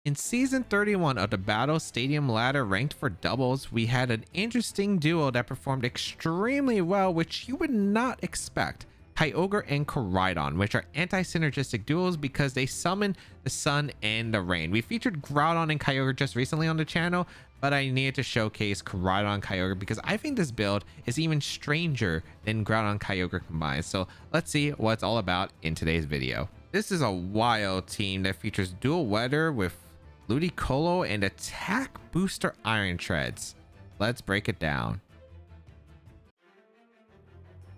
In season 31 of the Battle Stadium ladder ranked for doubles, we had an interesting duo that performed extremely well, which you would not expect. Kyogre and Koraidon, which are anti-synergistic duos because they summon the sun and the rain. We featured Groudon and Kyogre just recently on the channel, but I needed to showcase Koraidon and Kyogre because I think this build is even stranger than Groudon and Kyogre combined. So let's see what it's all about in today's video. This is a wild team that features dual weather with Ludicolo and attack booster Iron Treads. Let's break it down.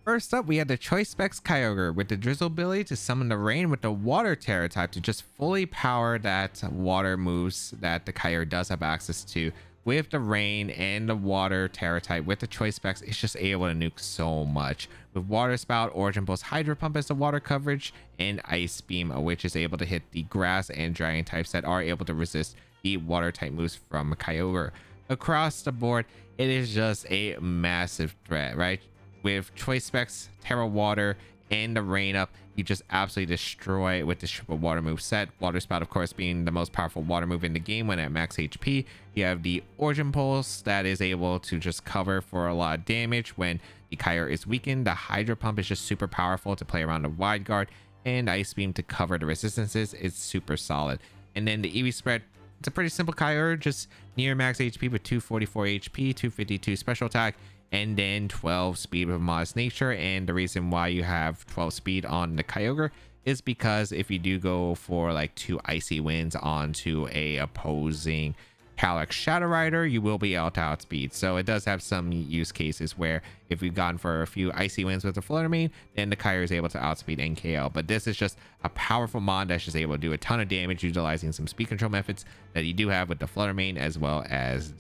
First up, we have the Choice Specs Kyogre with the Drizzle ability to summon the rain with the Water Terra type to just fully power that water moves that the Kyogre does have access to. With the rain and the Water Terra type with the Choice Specs, it's just able to nuke so much. With Water Spout, Origin Pulse, Hydro Pump as the water coverage, and Ice Beam, which is able to hit the grass and dragon types that are able to resist the water type moves from Kyogre. Across the board, it is just a massive threat, right? With Choice Specs, Terra Water, and the rain up, you just absolutely destroy with this triple water move set. Water Spout, of course, being the most powerful water move in the game when at max HP. You have the Origin Pulse that is able to just cover for a lot of damage when the Kyogre is weakened. The Hydro Pump is just super powerful to play around the wide guard, and Ice Beam to cover the resistances is super solid. And then the Eevee spread, it's a pretty simple Kyogre, just near max HP with 244 HP, 252 special attack, and then 12 speed with Modest Nature. And the reason why you have 12 speed on the Kyogre is because if you do go for like 2 icy winds onto a opposing Calyx Shadow Rider, you will be able to outspeed. So it does have some use cases where if we've gone for a few icy winds with the Flutter Mane, then the Kyogre is able to outspeed NKL. But this is just a powerful mod that's just able to do a ton of damage utilizing some speed control methods that you do have with the Flutter Mane as well as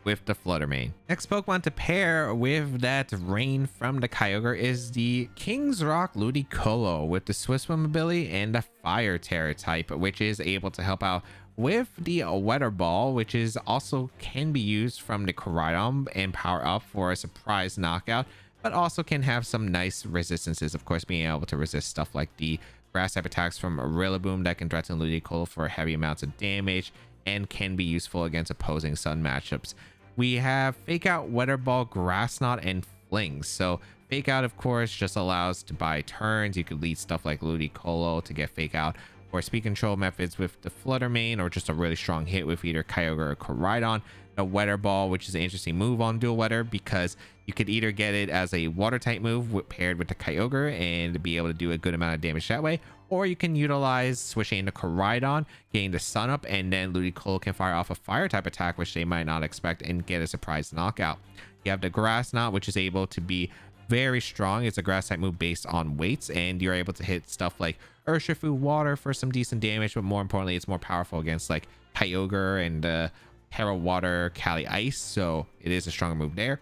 with the Flutter Mane. Next Pokemon to pair with that rain from the Kyogre is the King's Rock Ludicolo with the Swift Swim ability and the Fire Terror type, which is able to help out with the Weather Ball, which is also can be used from the Koraidon and power up for a surprise knockout, but also can have some nice resistances, of course, being able to resist stuff like the grass type attacks from Rillaboom that can threaten Ludicolo for heavy amounts of damage and can be useful against opposing sun matchups. We have Fake Out, Weather Ball, Grass Knot, and Flings. So Fake Out, of course, just allows to buy turns. You could lead stuff like Ludicolo to get Fake Out, or speed control methods with the Flutter Mane, or just a really strong hit with either Kyogre or Koraidon. The Weather Ball, which is an interesting move on dual weather because you could either get it as a water type move paired with the Kyogre and be able to do a good amount of damage that way, or you can utilize switching into Koraidon, getting the sun up, and then Ludicolo can fire off a fire type attack which they might not expect and get a surprise knockout. You have the Grass Knot, which is able to be very strong. It's a grass type move based on weights, and you're able to hit stuff like Urshifu Water for some decent damage, but more importantly, it's more powerful against like Kyogre and Terra Water, Cali Ice, so it is a stronger move there.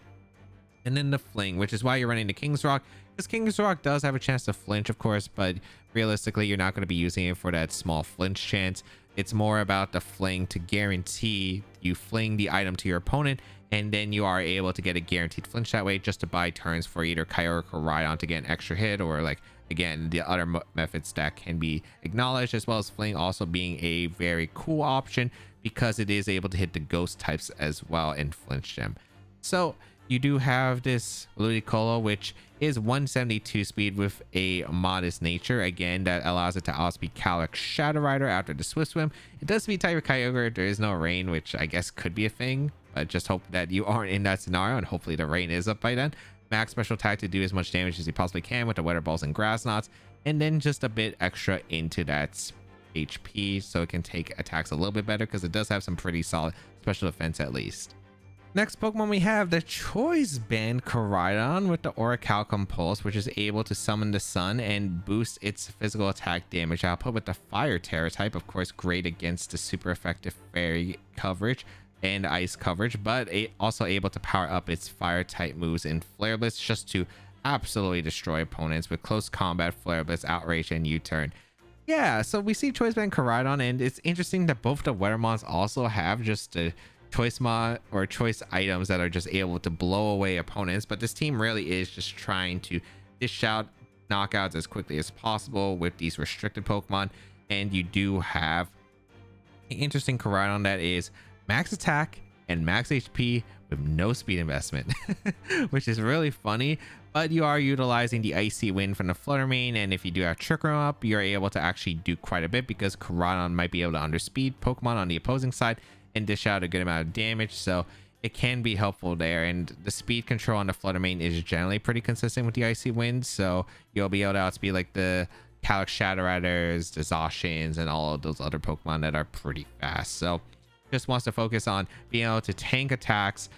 And then the Fling, which is why you're running the King's Rock, because King's Rock does have a chance to flinch, of course, but realistically, you're not going to be using it for that small flinch chance. It's more about the Fling to guarantee you fling the item to your opponent, and then you are able to get a guaranteed flinch that way just to buy turns for either Kyogre or Koraidon to get an extra hit, or like again the other methods that can be acknowledged, as well as Fling also being a very cool option because it is able to hit the ghost types as well and flinch them. So you do have this Ludicolo, which is 172 speed with a Modest Nature, again that allows it to outspeed Calyx Shadow Rider after the Swift Swim. It does speed type Kyogre. There is no rain, which I guess could be a thing, but just hope that you aren't in that scenario, and hopefully the rain is up by then. Max special attack to do as much damage as you possibly can with the Weather Balls and Grass Knots, and then just a bit extra into that HP so it can take attacks a little bit better because it does have some pretty solid special defense at least. Next Pokemon we have the Choice Band Koraidon with the Orichalcum Pulse, which is able to summon the sun and boost its physical attack damage output with the Fire Terror type. Of course, great against the super effective Fairy coverage and Ice coverage, but also able to power up its Fire type moves in Flare Blitz just to absolutely destroy opponents with Close Combat, Flare Blitz, Outrage, and U-Turn. Yeah, so we see Choice Band Koraidon, and it's interesting that both the Weathermons also have just a choice mod or choice items that are just able to blow away opponents, but this team really is just trying to dish out knockouts as quickly as possible with these restricted Pokemon. And you do have Interesting Koraidon that is max attack and max HP with no speed investment, which is really funny. But you are utilizing the Icy Wind from the Flutter Mane, and if you do have Trick Room up, you're able to actually do quite a bit because Koraidon might be able to underspeed Pokemon on the opposing side and dish out a good amount of damage. So it can be helpful there, and the speed control on the Flutter Mane is generally pretty consistent with the Icy Wind, so you'll be able to outspeed like the Calyx Shadow Riders, the Zacians, and all of those other Pokemon that are pretty fast. So just wants to focus on being able to tank attacks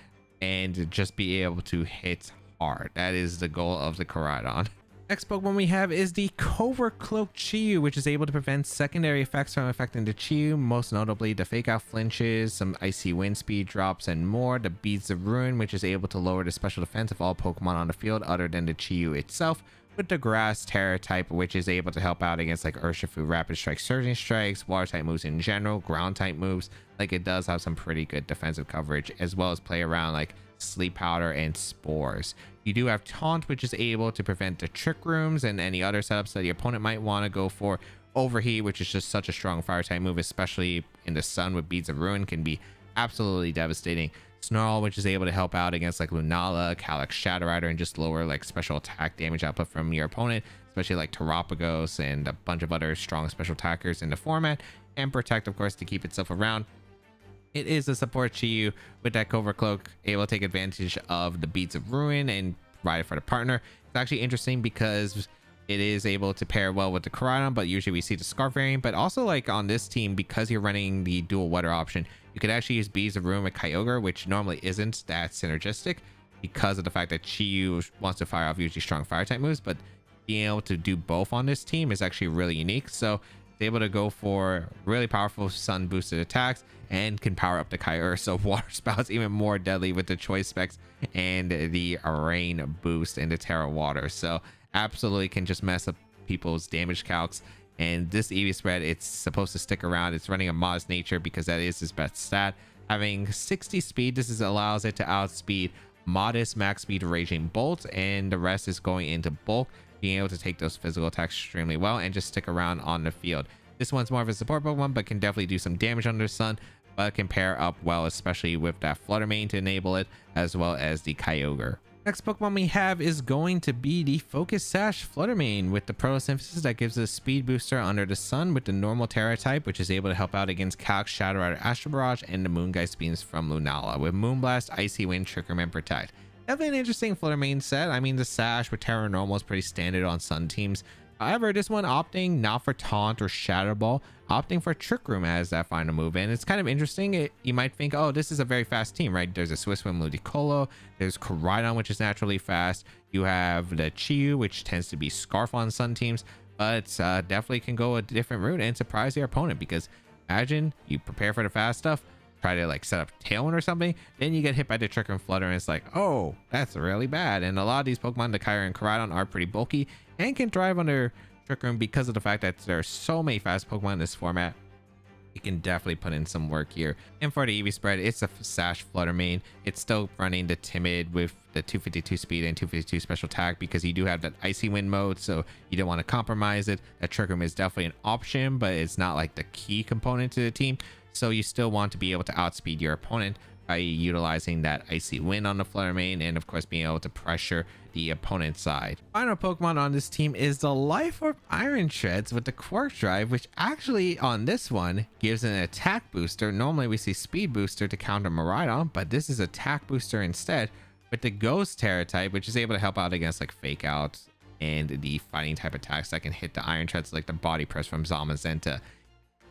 and just be able to hit hard. That is the goal of the Koraidon. Next Pokemon we have is the Covert Cloak Chi-Yu, which is able to prevent secondary effects from affecting the Chi-Yu, most notably the Fake Out flinches, some Icy Wind speed drops, and more. The Beads of Ruin, which is able to lower the special defense of all Pokemon on the field other than the Chi-Yu itself, with the Grass Terror type, which is able to help out against like Urshifu, Rapid Strike, Surging Strikes, Water type moves in general, Ground type moves. Like it does have some pretty good defensive coverage, as well as play around like Sleep Powder and Spores. You do have Taunt, which is able to prevent the Trick Rooms and any other setups that your opponent might want to go for. Overheat, which is just such a strong fire type move, especially in the sun with Beads of Ruin, can be absolutely devastating. Snarl, which is able to help out against like Lunala, Calyx Shadow Rider, and just lower like special attack damage output from your opponent, especially like Terapagos and a bunch of other strong special attackers in the format. And Protect, of course, to keep itself around. It is a support Chi-Yu with that Covert Cloak, able to take advantage of the Beads of Ruin and provide it for the partner. It's actually interesting because it is able to pair well with the Koraidon, but usually we see the Scarf variant. But also like on this team, because you're running the dual weather option, you could actually use Beads of Ruin with Kyogre, which normally isn't that synergistic because of the fact that Chi-Yu wants to fire off usually strong fire type moves, but being able to do both on this team is actually really unique. So it's able to go for really powerful sun boosted attacks and can power up the Kyogre, so Water Spout's even more deadly with the choice specs and the Rain boost and the Terra Water. So absolutely can just mess up people's damage calcs. And this EV spread, it's supposed to stick around. It's running a modest nature because that is his best stat. Having 60 speed, this allows it to outspeed modest max speed Raging Bolt, and the rest is going into bulk, being able to take those physical attacks extremely well and just stick around on the field. This one's more of a support Pokemon, but can definitely do some damage under the sun, but can pair up well, especially with that Flutter Mane to enable it, as well as the Kyogre. Next Pokemon we have is going to be the Focus Sash Flutter Mane with the Photosynthesis that gives a speed booster under the sun with the normal Terra type, which is able to help out against Calyx Shadow Rider, Astral Barrage, and the Moongeist Beams from Lunala with Moonblast, Icy Wind, Trick Room, and Protect. Definitely an interesting Flutter Mane set. I mean, the Sash with Terra Normal is pretty standard on sun teams. However, this one opting not for Taunt or Shadow Ball, opting for Trick Room as that final move. And it's kind of interesting. You might think, oh, this is a very fast team, right? There's a Swiss Wind Ludicolo, there's Koraidon, which is naturally fast. You have the Chi-Yu, which tends to be Scarf on sun teams, but definitely can go a different route and surprise your opponent, because imagine you prepare for the fast stuff, try to like set up Tailwind or something, then you get hit by the Trick and Flutter, and it's like, oh, that's really bad. And a lot of these Pokemon, the Kyogre and Koraidon, are pretty bulky and can thrive under Trick Room because of the fact that there are so many fast Pokemon in this format. You can definitely put in some work here. And for the EV spread, it's a Sash Flutter Mane. It's still running the Timid with the 252 speed and 252 special attack because you do have that Icy Wind mode, so you don't want to compromise it. That Trick Room is definitely an option, but it's not like the key component to the team. So you still want to be able to outspeed your opponent by utilizing that Icy Wind on the Flutter Mane, and of course being able to pressure the opponent's side. Final Pokemon on this team is the Life Orb Iron Shreds with the Quark Drive, which actually on this one gives an attack booster. Normally we see speed booster to counter Miraidon, but this is attack booster instead with the Ghost Terra type, which is able to help out against like Fake Out and the fighting type attacks that can hit the Iron Shreds, like the Body Press from Zamazenta,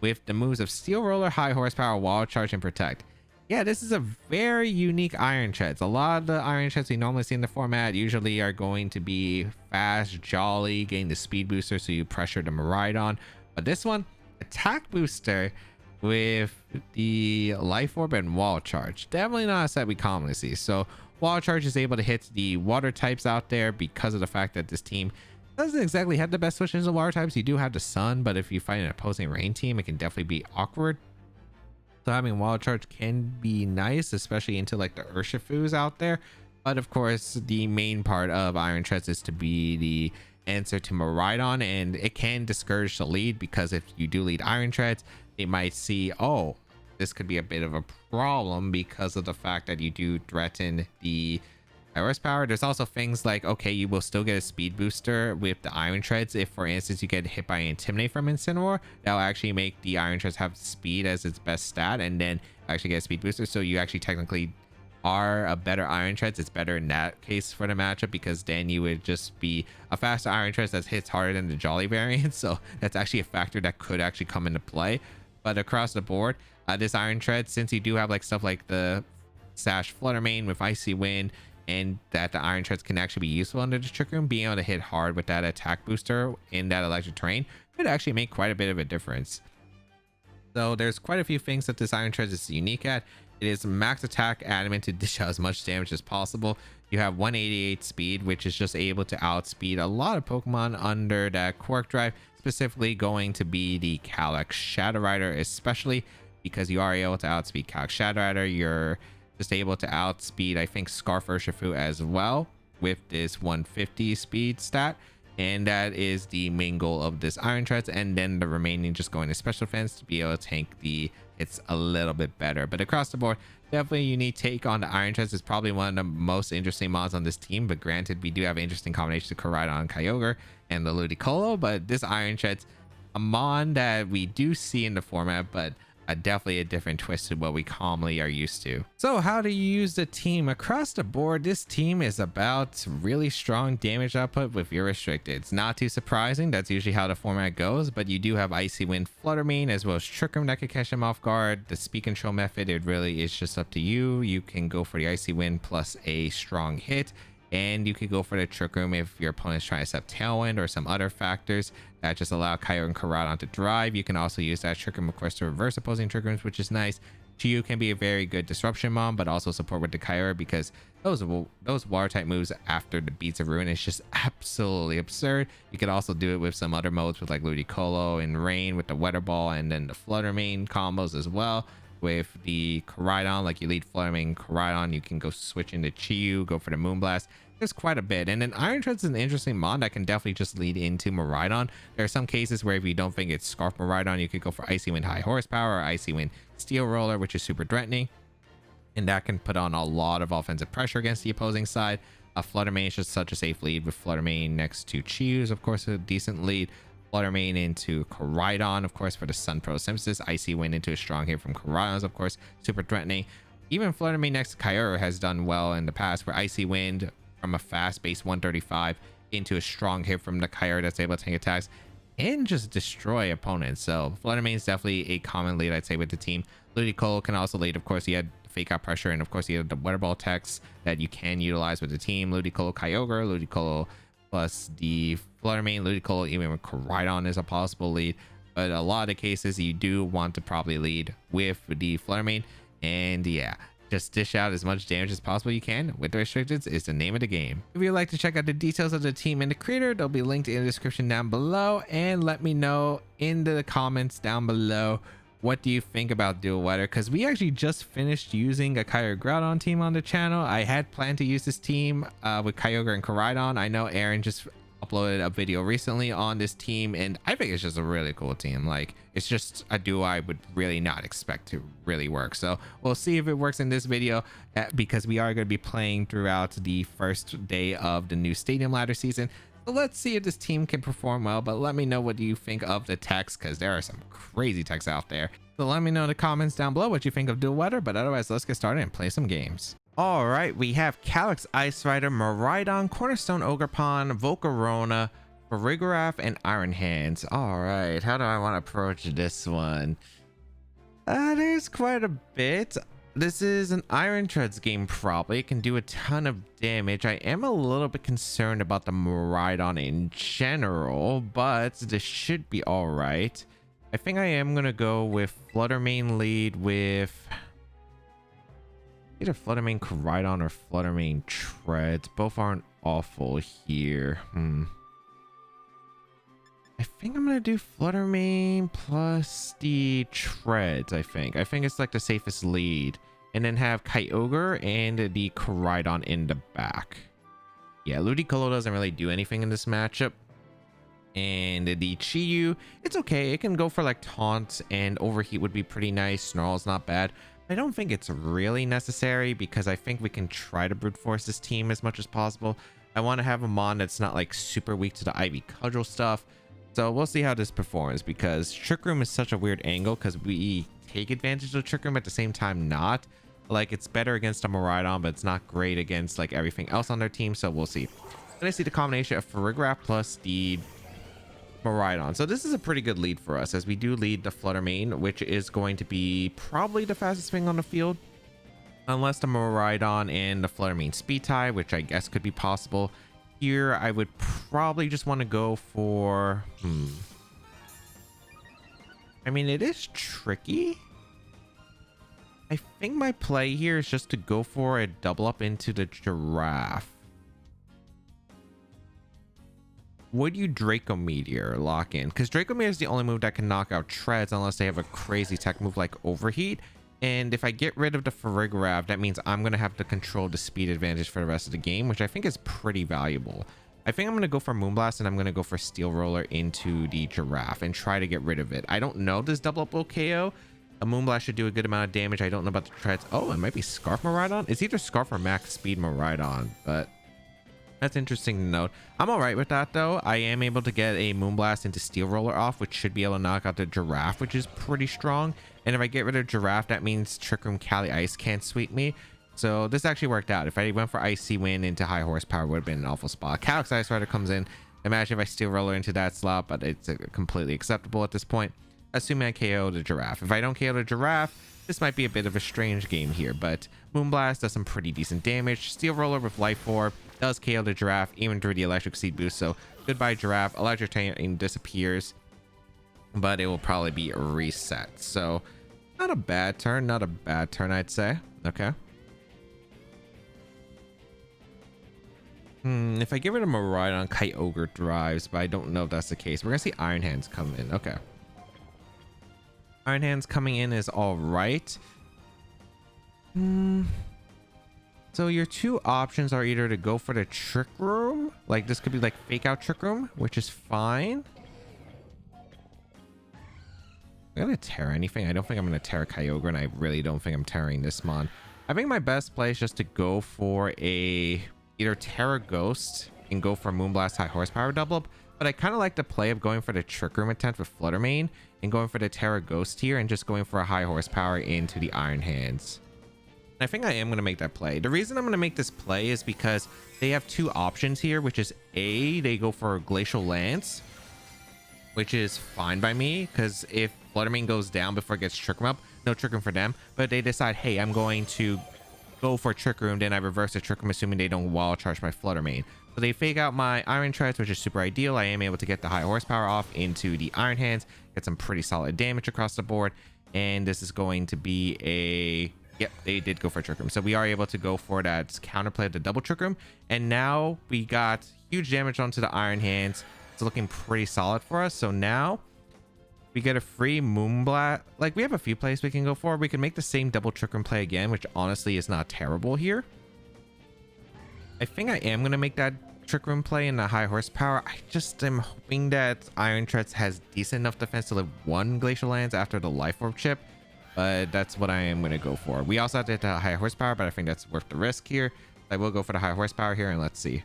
with the moves of Steel Roller, High Horsepower, Wild Charge, and Protect. Yeah, this is a very unique Iron Shreds. A lot of the Iron Shreds we normally see in the format usually are going to be fast, jolly, getting the speed booster so you pressure the Miraidon. But this one, attack booster with the Life Orb and Wall Charge. Definitely not a set we commonly see. So Wall Charge is able to hit the water types out there because of the fact that this team doesn't exactly have the best switches of water types. You do have the sun, but if you fight an opposing rain team, it can definitely be awkward. So having Wild Charge can be nice, especially into like the Urshifus out there. But of course, the main part of Iron Shreds is to be the answer to Miraidon, and it can discourage the lead because if you do lead Iron Shreds, they might see, oh, this could be a bit of a problem because of the fact that you do threaten the Iris power. There's also things like, okay, you will still get a speed booster with the Iron Treads if, for instance, you get hit by Intimidate from Incineroar. That will actually make the Iron Treads have speed as its best stat, and then actually get a speed booster. So you actually technically are a better Iron Treads. It's better in that case for the matchup, because then you would just be a faster Iron Treads that hits harder than the Jolly variant. So that's actually a factor that could actually come into play. But across the board, this Iron Tread, since you do have like stuff like the Sash Flutter Mane with Icy Wind, and that the Iron Treads can actually be useful under the Trick Room, being able to hit hard with that attack booster in that electric terrain could actually make quite a bit of a difference. So there's quite a few things that this Iron Treads is unique at. It is max attack adamant to dish out as much damage as possible. You have 188 speed, which is just able to outspeed a lot of Pokemon under that Quirk Drive, specifically going to be the Calyx Shadow Rider, especially because you are able to outspeed Calyx Shadow Rider. You're just able to outspeed, I think, Scarf Urshifu as well with this 150 speed stat, and that is the main goal of this Iron Treads, and then the remaining just going to special defense to be able to tank the hits a little bit better. But across the board, definitely a unique take on the Iron Treads. Is probably one of the most interesting mods on this team, but granted, we do have interesting combinations of Koraidon and Kyogre and the Ludicolo, but this Iron Treads, a mon that we do see in the format, but definitely a different twist to what we commonly are used to. So how do you use the team? Across the board, this team is about really strong damage output with your restricted. It's not too surprising, that's usually how the format goes, but you do have Icy Wind, Flutter Mane, as well as Trick Room that could catch them off guard. The speed control method, it really is just up to you. You can go for the Icy Wind plus a strong hit, and you could go for the Trick Room if your opponent's trying to set Tailwind or some other factors that just allow Kyogre and Koraidon to drive. You can also use that Trick Room, of course, to reverse opposing Trick Rooms, which is nice. Chiyu can be a very good disruption mom, but also support with the Kyogre, because those water type moves after the Beats of Ruin is just absolutely absurd. You could also do it with some other modes with like Ludicolo and Rain with the Weather Ball, and then the Flutter Mane combos as well. With the Koraidon, like you lead Flutter Mane Koraidon, you can go switch into Chiyu, go for the Moonblast. There's quite a bit. And then Iron Treads is an interesting mod that can definitely just lead into Miraidon. There are some cases where if you don't think it's Scarf Miraidon, you could go for Icy Wind High Horsepower or Icy Wind Steel Roller, which is super threatening, and that can put on a lot of offensive pressure against the opposing side. Flutter Mane is just such a safe lead, with Flutter Mane next to Chiyu's, of course, a decent lead. Flutter Mane into Koraidon, of course, for the Sun Pro Synthesis. Icy Wind into a strong hit from Koraidon, of course, super threatening. Even Flutter Mane next to Kyogre has done well in the past, where Icy Wind from a fast base 135 into a strong hit from the Kyogre that's able to tank attacks and just destroy opponents. So Flutter Mane is definitely a common lead, I'd say, with the team. Ludicolo can also lead. Of course, he had fake out pressure, and of course he had the Weather Ball techs that you can utilize with the team. Ludicolo Kyogre, Ludicolo plus the Flutter Mane, Ludicolo even with Koraidon is a possible lead. But a lot of the cases you do want to probably lead with the Flutter Mane, and yeah, just dish out as much damage as possible you can with the restricted is the name of the game. If you'd like to check out the details of the team and the creator, they'll be linked in the description down below, and let me know in the comments down below what do you think about Dual Weather, because we actually just finished using a Kyogre Groudon team on the channel. I had planned to use this team with Kyogre and Koraidon. I know Aaron just uploaded a video recently on this team, and I think it's just a really cool team. Like, it's just a duo I would really not expect to really work. So we'll see if it works in this video, because we are going to be playing throughout the first day of the new Stadium Ladder season. So let's see if this team can perform well, but let me know what you think of the techs, because there are some crazy techs out there. So let me know in the comments down below what you think of Dual Weather, but otherwise let's get started and play some games. All right, we have Calyx Ice Rider, Miraidon, Cornerstone Ogerpon, Volcarona, Farigiraf, and Iron Hands. All right, how do I want to approach this one? There's quite a bit. This is an Iron Treads game, probably. It can do a ton of damage. I am a little bit concerned about the Miraidon in general, but this should be all right. I think I am going to go with Flutter Mane lead with either Flutter Mane Koraidon or Flutter Mane Treads. Both aren't awful here. I think I'm gonna do Flutter Mane plus the Treads. I think it's like the safest lead, and then have Kyogre and the Koraidon in the back. Yeah, Ludicolo doesn't really do anything in this matchup. And the Chiyu, it's okay. It can go for like taunt, and overheat would be pretty nice. Snarl's not bad. I don't think it's really necessary because I think we can try to brute force this team as much as possible. I want to have a mon that's not like super weak to the Ivy Cudgel stuff. So we'll see how this performs, because Trick Room is such a weird angle because we take advantage of Trick Room at the same time not. Like, it's better against a Miraidon, but it's not great against like everything else on their team. So we'll see. Then I see the combination of Farigiraf plus the Miraidon. So this is a pretty good lead for us, as we do lead the Flutter Mane, which is going to be probably the fastest thing on the field. Unless the Miraidon and the Flutter Mane speed tie, which I guess could be possible. Here, I would probably just want to go for... I mean, it is tricky. I think my play here is just to go for a double up into the Giraffe. Would you Draco Meteor lock in? Because Draco Meteor is the only move that can knock out Treads unless they have a crazy tech move like Overheat. And if I get rid of the Farigiraf, that means I'm going to have to control the speed advantage for the rest of the game, which I think is pretty valuable. I think I'm going to go for Moonblast, and I'm going to go for Steel Roller into the Giraffe and try to get rid of it. I don't know this double up will KO. A Moonblast should do a good amount of damage. I don't know about the Treads. Oh, it might be Scarf Miraidon. It's either Scarf or Max Speed Miraidon, but that's interesting to note. I'm all right with that, though. I am able to get a Moonblast into Steel Roller off, which should be able to knock out the Giraffe, which is pretty strong. And if I get rid of Giraffe, that means Trick Room Cali Ice can't sweep me. So this actually worked out. If I went for Icy Wind into high horsepower, would have been an awful spot. Calyx Ice Rider comes in. Imagine if I Steel Roller into that slot, but it's completely acceptable at this point, assuming I KO the Giraffe. If I don't KO the Giraffe, this might be a bit of a strange game here, but Moonblast does some pretty decent damage. Steel Roller with Life Orb does KO the Giraffe, even through the Electric Seed boost. So goodbye Giraffe. Electric Chain disappears, but it will probably be reset. So not a bad turn, not a bad turn, I'd say. Okay. If I get rid of Miraidon, Kyogre thrives, but I don't know if that's the case. We're gonna see Iron Hands come in. Okay. Iron Hands coming in is all right. So your two options are either to go for the Trick Room, like this could be like fake out Trick Room, which is fine. I'm gonna tear anything. I don't think I'm gonna tear Kyogre, and I really don't think I'm tearing this mon. I think my best play is just to go for a either Terra Ghost and go for Moonblast high horsepower double up, but I kind of like the play of going for the Trick Room attempt with Flutter Mane and going for the Terra Ghost here and just going for a high horsepower into the Iron Hands. And I think I am going to make that play. The reason I'm going to make this play is because they have two options here, which is A, they go for Glacial Lance, which is fine by me, because if Flutter Mane goes down before it gets Trick Room up, no Trick Room for them, but they decide, hey, I'm going to go for Trick Room, then I reverse the Trick Room, assuming they don't wall charge my Flutter Mane. So they fake out my Iron Treads, which is super ideal. I am able to get the high horsepower off into the Iron Hands, get some pretty solid damage across the board, and this is going to be a... Yep, they did go for Trick Room. So we are able to go for that counterplay of the double Trick Room, and now we got huge damage onto the Iron Hands. It's looking pretty solid for us. So now we get a free Moonblast. Like, we have a few plays we can go for. We can make the same double Trick Room play again, which honestly is not terrible here. I think I am going to make that Trick Room play in the high horsepower. I just am hoping that Iron Treads has decent enough defense to live one Glacial Lance after the Life Orb chip, but that's what I am going to go for. We also have to hit the high horsepower, but I think that's worth the risk here. I will go for the high horsepower here, and let's see.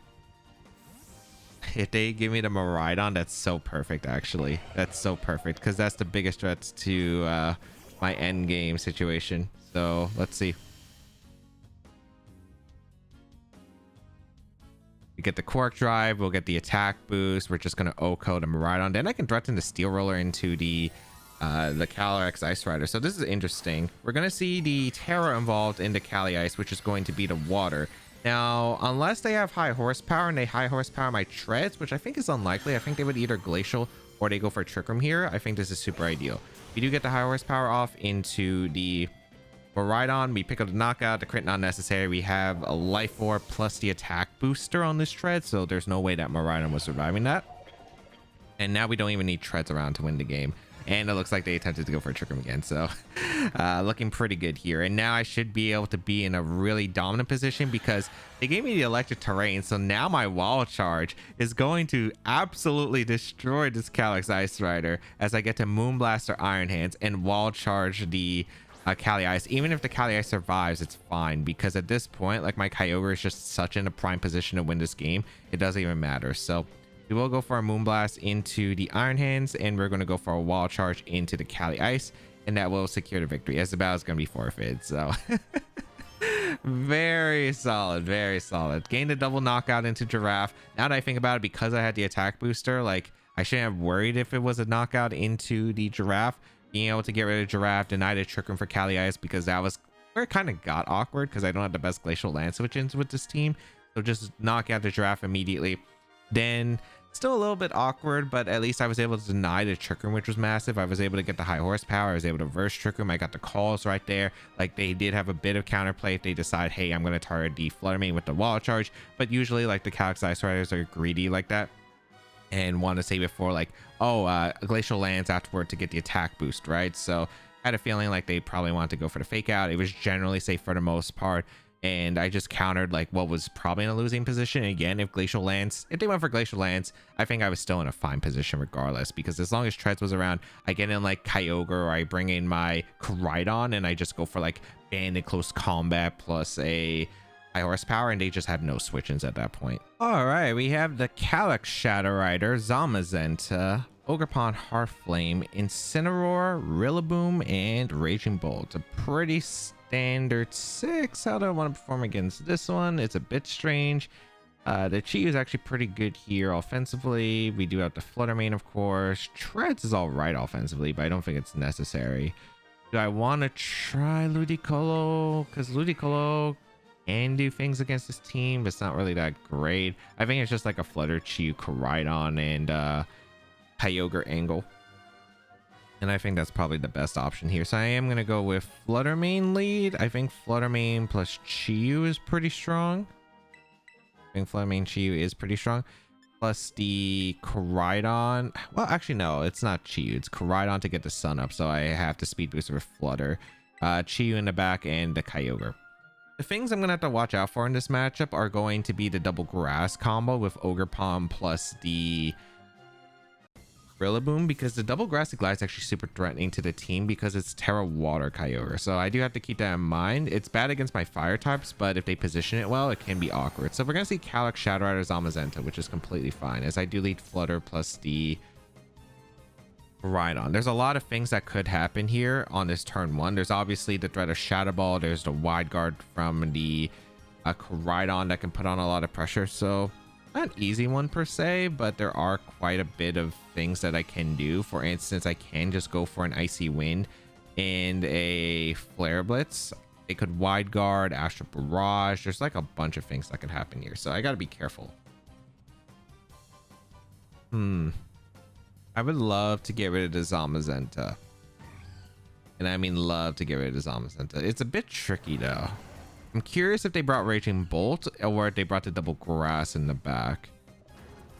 If they give me the Miraidon, that's so perfect, actually. That's so perfect, because that's the biggest threat to my end game situation. So let's see. We get the Quark Drive, we'll get the attack boost. We're just going to O-code a Miraidon. Then I can threaten the Steel Roller into the Calyx Ice Rider. So this is interesting. We're going to see the Terra involved in the Cali Ice, which is going to be the water. Now, unless they have high horsepower and they high horsepower my Treads, which I think is unlikely. I think they would either Glacial or they go for Trick Room here. I think this is super ideal. We do get the high horsepower off into the Miraidon. We pick up the knockout, the crit not necessary. We have a Life Orb plus the attack booster on this Tread, so there's no way that Miraidon was surviving that. And now we don't even need Treads around to win the game. and it looks like they attempted to go for a Trick Room again. So looking pretty good here. And now I should be able to be in a really dominant position because they gave me the electric terrain. So now my wall charge is going to absolutely destroy this Calyx Ice Rider as I get to Moonblast or Iron Hands and wall charge the Cali Ice. Even if the Cali Ice survives, it's fine because at this point, like, my Kyogre is just such in a prime position to win this game, it doesn't even matter. So we will go for a Moonblast into the Iron Hands, and we're going to go for a wall charge into the Cali Ice, and that will secure the victory as the battle is going to be forfeit. So very solid, very solid. Gained a double knockout into Giraffe. Now that I think about it, because I had the attack booster, like, I shouldn't have worried if it was a knockout into the Giraffe. Being able to get rid of Giraffe, denied a Trick Room for Cali Ice, because that was where it kind of got awkward because I don't have the best Glacial Land switch-ins with this team. So just knock out the Giraffe immediately. Then still a little bit awkward, but at least I was able to deny the Trick Room, which was massive. I was able to get the high horsepower. I was able to reverse Trick Room. I got the calls right there. Like, they did have a bit of counterplay if they decide, hey, I'm going to target the Flutter Mane with the wall charge. But usually, like, the Calyx Ice Riders are greedy like that and want to save it for, like, Glacial Lands afterward to get the attack boost, right? So I had a feeling like they probably wanted to go for the fake out. It was generally safe for the most part, and I just countered like what was probably in a losing position. And again, if they went for Glacial Lands, I think I was still in a fine position regardless, because as long as Treads was around, I get in like Kyogre, or I bring in my Koraidon and I just go for like Banded Close Combat plus a high horsepower, and they just have no switch-ins at that point. All right, we have the Calyx Shadow Rider, Zamazenta, Ogerpon Heartflame, Incineroar, Rillaboom, and Raging Bolt. A pretty standard 6. How do I want to perform against this one? It's a bit strange. The Chi is actually pretty good here offensively. We do have the Flutter Mane, of course. Treads is all right offensively, but I don't think it's necessary. Do I want to try Ludicolo? Because Ludicolo can do things against this team, but it's not really that great. I think it's just like a Flutter, Chi, Koraidon, and Kyogre angle. And I think that's probably the best option here. So I am going to go with Flutter Mane lead. I think Flutter Mane plus Chi-Yu is pretty strong. I think Flutter Mane Chi-Yu is pretty strong. Plus the Koraidon. Well, actually, no, it's not Chi-Yu. It's Koraidon to get the sun up. So I have to speed boost with Flutter. Chi-Yu in the back and the Kyogre. The things I'm going to have to watch out for in this matchup are going to be the double grass combo with Ogerpon plus the Rillaboom, because the double grassy glide is actually super threatening to the team because it's Terra Water Kyogre. So I do have to keep that in mind. It's bad against my fire types, but if they position it well, it can be awkward. So we're going to see Calyx Shadow Rider Zamazenta, which is completely fine, as I do lead Flutter plus the Koraidon. There's a lot of things that could happen here on this turn 1. There's obviously the threat of Shadow Ball. There's the Wide Guard from the Koraidon that can put on a lot of pressure. So not an easy one per se, but there are quite a bit of things that I can do. For instance, I can just go for an Icy Wind and a Flare Blitz. They could Wide Guard, Astral Barrage. There's like a bunch of things that could happen here, so I got to be careful. I would love to get rid of the Zamazenta. And I mean love to get rid of the Zamazenta. It's a bit tricky though. I'm curious if they brought Raging Bolt or if they brought the double grass in the back.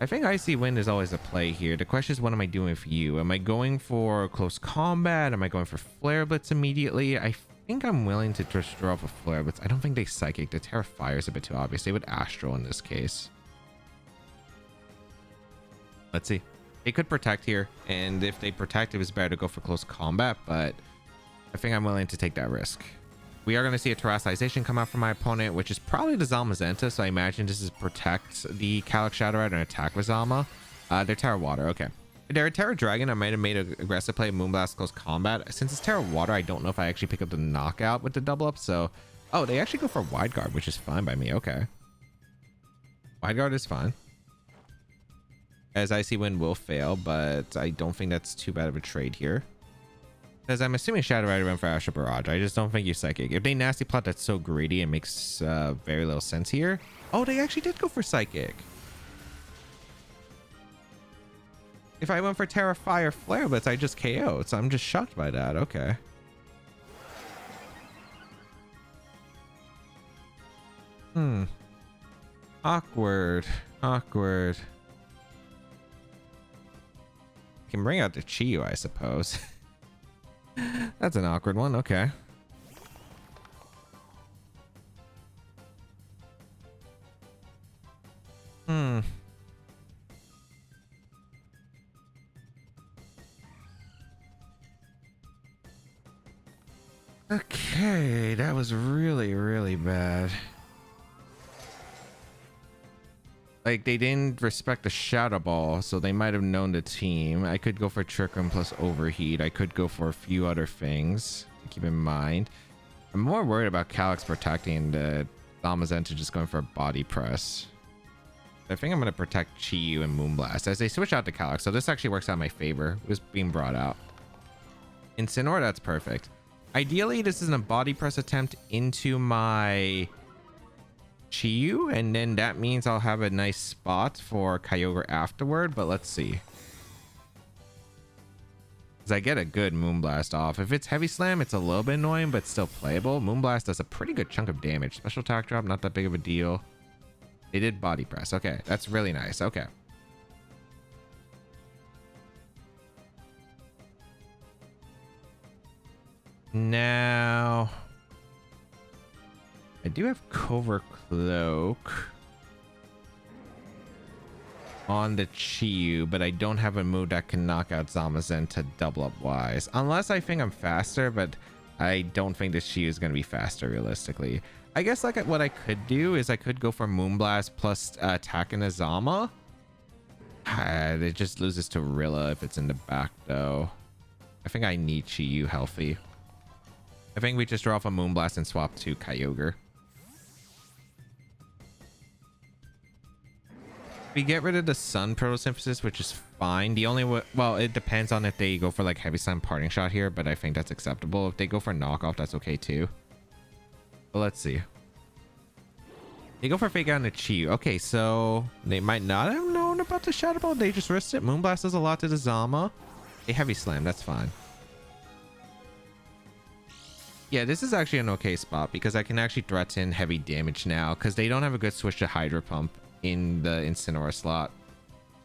I think Icy Wind is always a play here. The question is, what am I doing for you? Am I going for close combat? Am I going for Flare Blitz immediately? I think I'm willing to just draw up a Flare Blitz. I don't think they Psychic. The Terra Fire is a bit too obvious. They would Astral in this case. Let's see. They could protect here, and if they protect, it was better to go for close combat, but I think I'm willing to take that risk. We are going to see a Terastallization come out from my opponent, which is probably the Zamazenta, so I imagine this is protect the Calyx Shadow Rider and attack with Zama. They're Terra Water, okay. If they're a Terra Dragon, I might have made an aggressive play of Moonblast close combat. Since it's Terra Water, I don't know if I actually pick up the knockout with the double up, so... Oh, they actually go for Wide Guard, which is fine by me, okay. Wide Guard is fine. As Icy Wind will fail, but I don't think that's too bad of a trade here. Because I'm assuming Shadow Rider went for Astral Barrage. I just don't think you Psychic. If they Nasty Plot, that's so greedy, it makes very little sense here. Oh, they actually did go for Psychic. If I went for Terra Fire Flare Blitz, I just KO'd, so I'm just shocked by that. Okay. Awkward. Okay, can bring out the Chiyu, I suppose. That's an awkward one. Okay. Okay, that was really, really bad. Like, they didn't respect the Shadow Ball, so they might have known the team. I could go for Trick Room plus Overheat. I could go for a few other things to keep in mind. I'm more worried about Calyx protecting the Zamazenta just going for a Body Press. I think I'm going to protect Chiyu and Moonblast as they switch out to Calyx, so this actually works out in my favor. It was being brought out. Incineroar, that's perfect. Ideally, this isn't a Body Press attempt into my Chiyu, and then that means I'll have a nice spot for Kyogre afterward, but let's see. Because I get a good Moonblast off. If it's Heavy Slam, it's a little bit annoying, but still playable. Moonblast does a pretty good chunk of damage. Special attack drop, not that big of a deal. They did Body Press. Okay, that's really nice. Okay. Now, I do have Cover Cloak on the Chiyu, but I don't have a move that can knock out Zamazenta double up wise. Unless I think I'm faster, but I don't think the Chiyu is going to be faster realistically. I guess like what I could do is I could go for Moonblast plus attack in Azama. It just loses to Rilla if it's in the back though. I think I need Chiyu healthy. I think we just draw off a Moonblast and swap to Kyogre. We get rid of the Sun Photosynthesis, which is fine. The only way, well, it depends on if they go for like Heavy Slam Parting Shot here, but I think that's acceptable. If they go for knockoff, that's okay too. But let's see. They go for Fake Out on the Chiyu. Okay, so they might not have known about the Shadow Ball. They just risked it. Moonblast does a lot to the Zama. A Heavy Slam, that's fine. Yeah, this is actually an okay spot because I can actually threaten heavy damage now because they don't have a good switch to Hydro Pump in the Incineroar slot.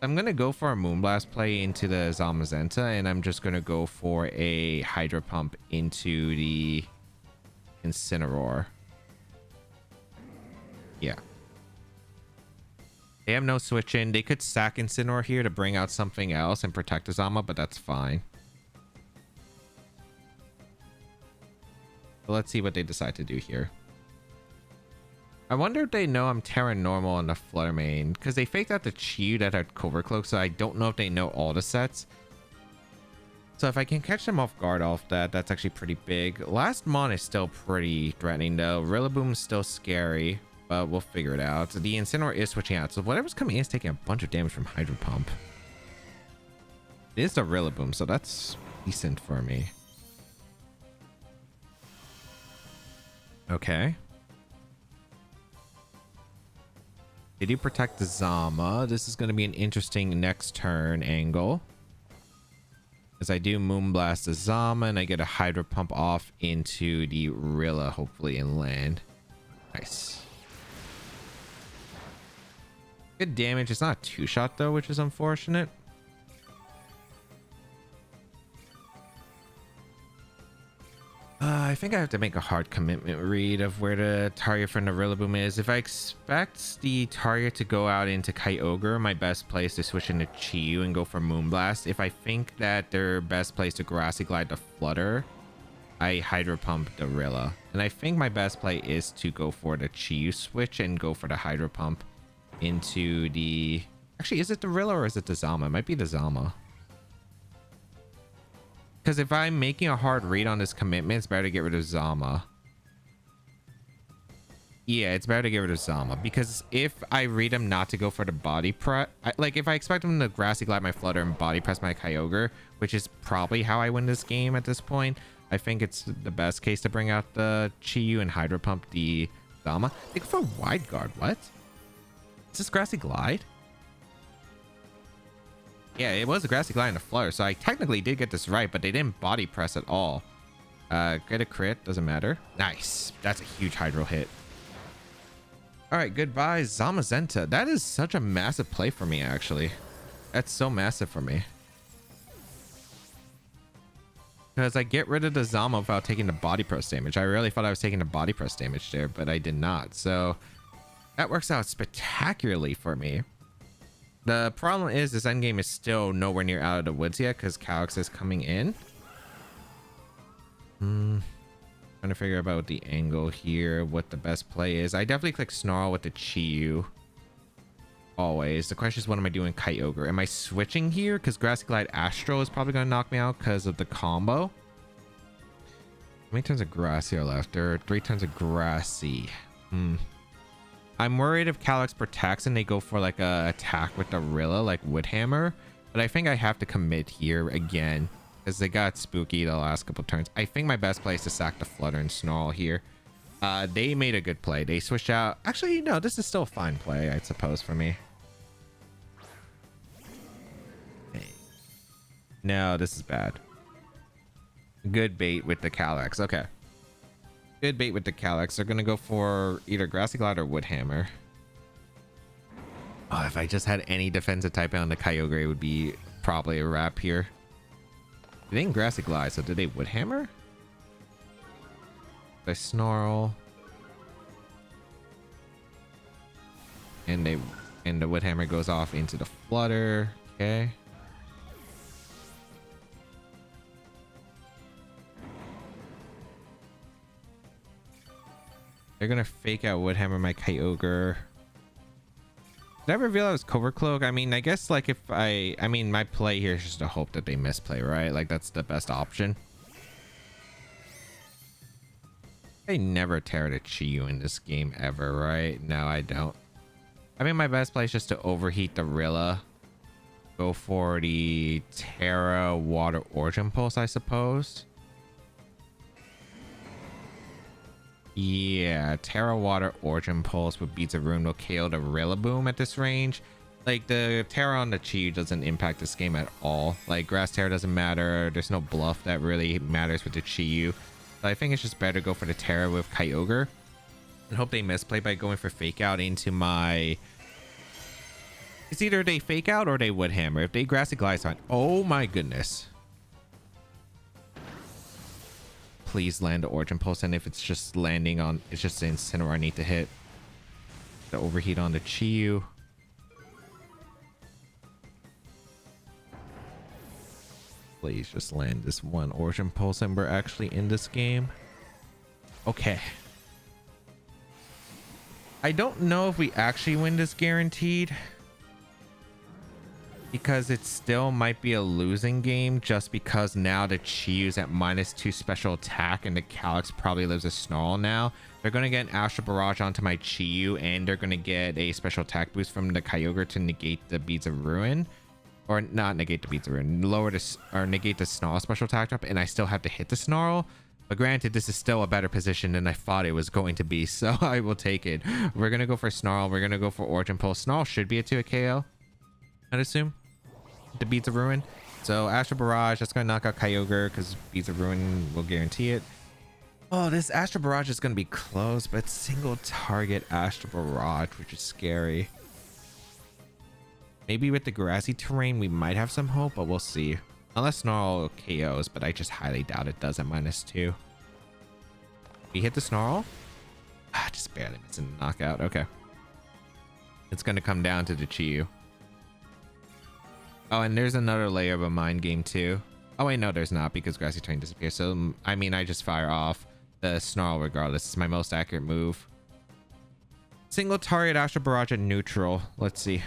I'm going to go for a Moonblast play into the Zamazenta, and I'm just going to go for a Hydro Pump into the Incineroar. Yeah. They have no switch in. They could sack Incineroar here to bring out something else and protect the Zama, but that's fine. So let's see what they decide to do here. I wonder if they know I'm Terra Normal on the Flutter Mane, because they faked out the Chiyu that had Cover Cloak, so I don't know if they know all the sets. So if I can catch them off guard off that, that's actually pretty big. Last Mon is still pretty threatening though. Rillaboom's still scary, but we'll figure it out. The Incineroar is switching out, so whatever's coming in is taking a bunch of damage from Hydro Pump. It is the Rillaboom, so that's decent for me. Okay. They do protect the Zama. This is going to be an interesting next turn angle. As I do Moonblast the Zama and I get a Hydro Pump off into the Rilla, hopefully in land. Nice. Good damage. It's not a two-shot though, which is unfortunate. I think I have to make a hard commitment read of where the target for the Rillaboom is. If I expect the target to go out into Kyogre, my best play is to switch into Chiyu and go for Moonblast. If I think that their best play is to Grassy Glide to Flutter, I Hydro Pump the Rilla. And I think my best play is to go for the Chiyu switch and go for the Hydro Pump into the... Actually, is it the Rilla or is it the Zama? It might be the Zama. Because if I'm making a hard read on this commitment, it's better to get rid of Zama. Yeah, it's better to get rid of Zama. Because if I read him not to go for the body press... Like, if I expect him to Grassy Glide my Flutter and body press my Kyogre, which is probably how I win this game at this point, I think it's the best case to bring out the Chiyu and Hydro Pump the Zama. They go for Wide Guard. What? Is this Grassy Glide? Yeah, it was a Grassy Glide and a Flutter, so I technically did get this right, but they didn't body press at all. Get a crit, doesn't matter. Nice. That's a huge Hydro hit. All right, goodbye, Zamazenta. That is such a massive play for me, actually. That's so massive for me. Because I get rid of the Zama without taking the body press damage. I really thought I was taking the body press damage there, but I did not. So that works out spectacularly for me. The problem is this endgame is still nowhere near out of the woods yet because Calyx is coming in. Trying to figure out about the angle here, what the best play is. I definitely click Snarl with the Chi-Yu. Always. The question is, what am I doing Kyogre? Am I switching here? Because Grassy Glide Astro is probably going to knock me out because of the combo. How many turns of Grassy are left? There are 3 turns of Grassy. I'm worried if Calyx protects and they go for like a attack with the Rilla, like Woodhammer. But I think I have to commit here again because they got spooky the last couple turns. I think my best play is to sack the Flutter and Snarl here. They made a good play. They switched out. Actually, no, this is still a fine play, I suppose, for me. Hey. No, this is bad. Good bait with the Calyx. Okay. Good bait with the Calyx. They're going to go for either Grassy Glide or Woodhammer. Oh, if I just had any defensive type on the Kyogre, it would be probably a wrap here. They didn't Grassy Glide, so did they Woodhammer? They Snarl. And the Woodhammer goes off into the Flutter. Okay. They're gonna fake out Woodhammer my Kyogre. Did I reveal I was Covert Cloak? I mean, I guess like if I mean my play here is just to hope that they misplay, right? Like that's the best option. I never tear the Chi-Yu in this game ever, right? No, I don't. I mean, my best play is just to overheat the Rilla. Go for the Terra Water Origin Pulse, I suppose. Yeah, Terra Water Origin Pulse with Beats of Ruin will KO the Rillaboom at this range. Like, the Terra on the Chi doesn't impact this game at all. Like, Grass Terra doesn't matter. There's no bluff that really matters with the Chi-Yu. So I think it's just better to go for the Terra with Kyogre. And hope they misplay by going for Fake Out into my... It's either they Fake Out or they Woodhammer. If they Grassy Glide, fine. Oh my goodness. Please land the Origin Pulse, and if it's just landing on, it's just the Incineroar I need to hit. The overheat on the Chi-Yu. Please just land this one Origin Pulse and we're actually in this game. Okay. I don't know if we actually win this guaranteed, because it still might be a losing game just because now the Chi-Yu's at -2 special attack and the Calyx probably lives a Snarl now. They're going to get an Astral Barrage onto my Chi-Yu and they're going to get a special attack boost from the Kyogre to negate the Beads of Ruin. Or not negate the Beads of Ruin, lower this or negate the Snarl special attack drop, and I still have to hit the Snarl. But granted, this is still a better position than I thought it was going to be, so I will take it. We're going to go for Snarl. We're going to go for Origin Pulse. Snarl should be a 2 KO, I'd assume. The Beads of Ruin. So Astral Barrage, that's going to knock out Kyogre because Beads of Ruin will guarantee it. Oh, this Astral Barrage is going to be close, but single target Astral Barrage, which is scary. Maybe with the grassy terrain, we might have some hope, but we'll see. Unless Snarl KOs, but I just highly doubt it does at -2. We hit the Snarl. Just barely missing the knockout. Okay. It's going to come down to the Chi-Yu. Oh, and there's another layer of a mind game too. Oh wait, no, there's not, because grassy terrain disappears. So, I mean, I just fire off the Snarl regardless. It's my most accurate move. Single target Astral Barrage at neutral. Let's see.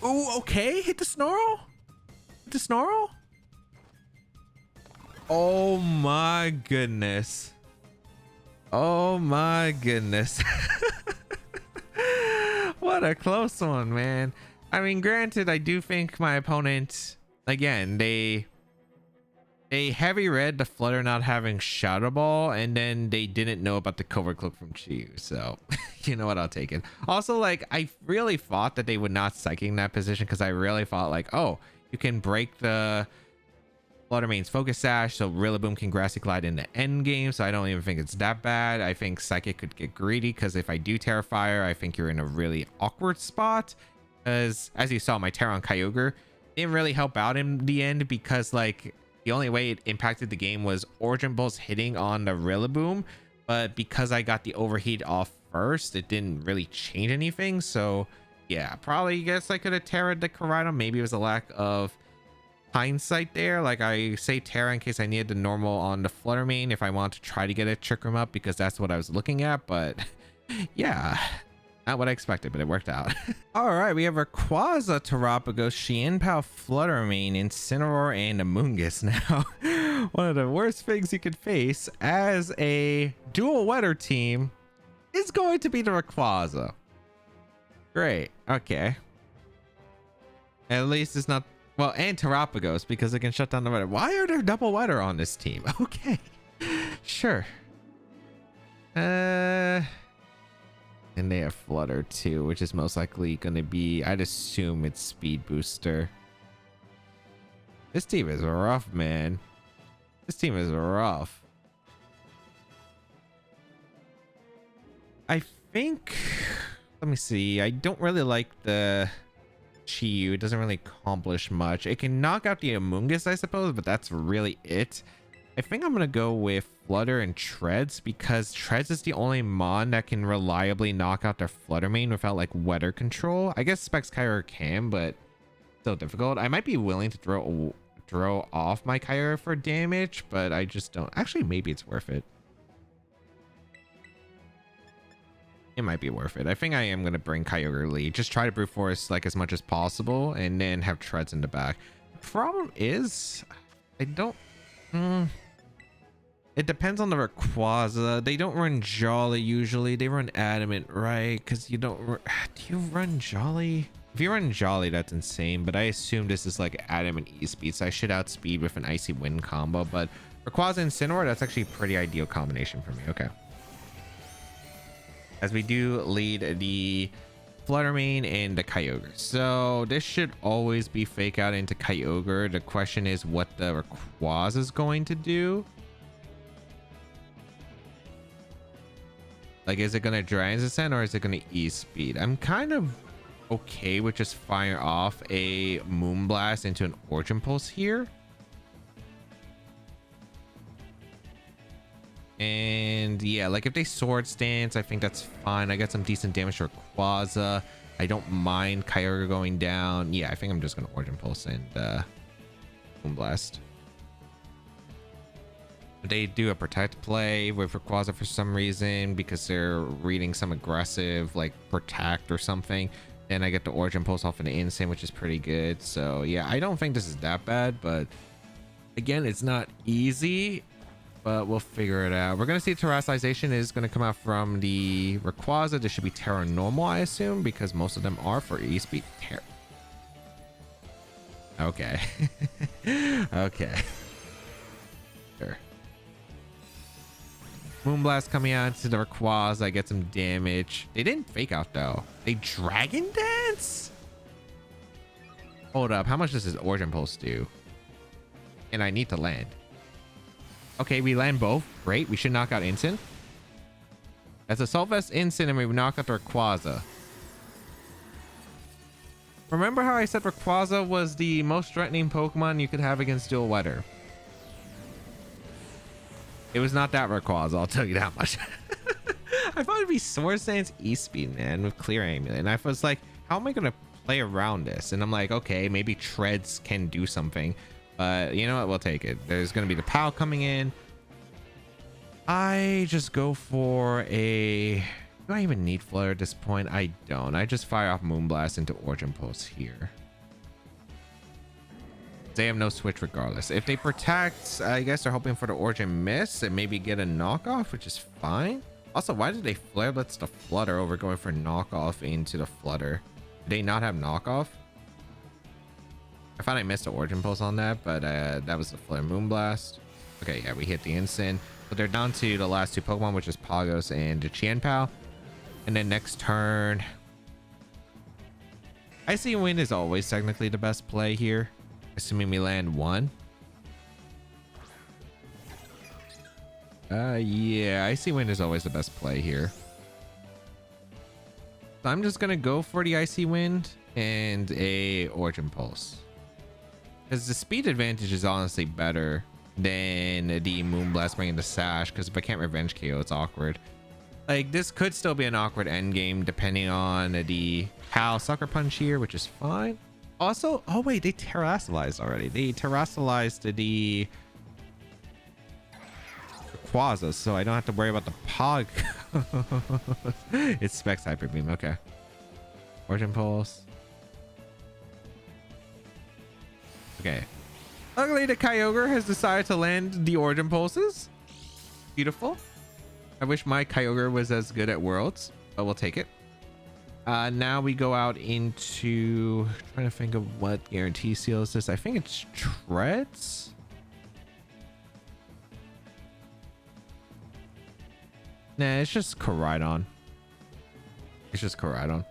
Oh, okay. Hit the Snarl. Hit the Snarl. Oh my goodness. Oh my goodness. What a close one, man. I mean, granted, I do think my opponent, again, they heavy read the Flutter not having Shadow Ball, and then they didn't know about the Covert Cloak from Chi-Yu. So, you know what? I'll take it. Also, like, I really thought that they would not Psychic in that position, because I really thought, like, oh, you can break the Flutter Main's Focus Sash, so Rillaboom can Grassy Glide in the end game, so I don't even think it's that bad. I think Psychic could get greedy, because if I do Terra Fire, I think you're in a really awkward spot, because, as you saw, my Terra on Kyogre didn't really help out in the end because like the only way it impacted the game was Origin Pulse hitting on the Rillaboom, but because I got the overheat off first, it didn't really change anything. So yeah, probably guess I could have Terra'd the Koraidon. Maybe it was a lack of hindsight there. Like I say Terra in case I needed the normal on the Flutter Mane if I want to try to get a Trick Room up because that's what I was looking at. But yeah, not what I expected, but it worked out. All right, we have Rayquaza, Terapagos, Xianpao, Flutter Mane, Incineroar, and Amoonguss. Now, one of the worst things you could face as a dual weather team is going to be the Rayquaza. Great. Okay. At least it's not, well, and Terapagos because it can shut down the weather. Why are there double weather on this team? Okay. Sure. And they have Flutter too, which is most likely going to be, I'd assume it's Speed Booster. This team is rough, man. This team is rough. I think, let me see. I don't really like the Chi-Yu. It doesn't really accomplish much. It can knock out the Amoonguss, I suppose, but that's really it. I think I'm going to go with Flutter and Treads because Treads is the only Mon that can reliably knock out their Flutter Mane without like weather control. I guess Specs Kyogre can, but still difficult. I might be willing to throw off my Kyogre for damage, but I just don't. Actually, maybe it's worth it. It might be worth it. I think I am going to bring Kyogre lead. Just try to brute force like as much as possible and then have Treads in the back. The problem is I don't... It depends on the Rayquaza. They don't run Jolly usually. They run Adamant, right? Because you don't... Do you run Jolly? If you run Jolly, that's insane. But I assume this is like Adamant E-Speed. So I should outspeed with an Icy Wind combo. But Rayquaza and Incineroar, that's actually a pretty ideal combination for me. Okay. As we do lead the Flutter Mane and the Kyogre. So this should always be fake out into Kyogre. The question is what the Rayquaza is going to do. Like, is it going to Dragon's Descent or is it going to E-Speed? I'm kind of okay with just firing off a Moonblast into an Origin Pulse here. And yeah, like if they Sword Stance, I think that's fine. I got some decent damage to Rayquaza. I don't mind Kyogre going down. Yeah, I think I'm just going to Origin Pulse and Moonblast. They do a Protect play with Rayquaza for some reason because they're reading some aggressive like Protect or something. Then I get the Origin Pulse off an Instant, which is pretty good. So yeah, I don't think this is that bad, but again, it's not easy. But we'll figure it out. We're going to see Terastallization is going to come out from the Rayquaza. This should be Terra Normal, I assume, because most of them are for E-Speed. Okay. Okay. Sure. Moonblast coming out to the Rayquaza. I get some damage. They didn't fake out, though. They Dragon Dance? Hold up. How much does this Origin Pulse do? And I need to land. Okay, we land both. Great. We should knock out Instant. That's a Assault Vest Instant, and we knock out the Rayquaza. Remember how I said Rayquaza was the most threatening Pokemon you could have against dual weather? It was not that Rayquaza, I'll tell you that much. I thought it'd be Sword Stance E-Speed, man, with Clear Amulet. And I was like, how am I going to play around this? And I'm like, okay, maybe Treads can do something. But you know what? We'll take it. There's going to be the POW coming in. I just go for a... Do I even need Flutter at this point? I don't. I just fire off Moonblast into Origin Pulse here. They have no switch regardless. If they Protect, I guess they're hoping for the Origin Miss and maybe get a knockoff, which is fine. Also, why did they Flare Blitz the Flutter over going for knockoff into the Flutter? Did they not have knockoff? I thought I missed an Origin Pulse on that, but that was the Flare Moonblast. Okay, yeah, we hit the Instant. So they're down to the last two Pokemon, which is Pagos and Qianpao. And then next turn... Icy Wind is always technically the best play here. Assuming we land one. Yeah, Icy Wind is always the best play here. So I'm just going to go for the Icy Wind and a Origin Pulse. Because the speed advantage is honestly better than the Moonblast bringing the Sash, because if I can't Revenge KO, it's awkward. Like, this could still be an awkward end game depending on the how Sucker Punch here, which is fine. Also, oh wait, they terrestrialized already. They terrestrialized the Quasas, so I don't have to worry about the Pog. It's Specs Hyper Beam. Okay. Origin Pulse. Okay. Luckily, the Kyogre has decided to land the Origin Pulses. Beautiful. I wish my Kyogre was as good at Worlds, but we'll take it. Now we go out into trying to think of what guarantee seals this. I think it's Treads. Nah, it's just Koraidon. It's just Koraidon.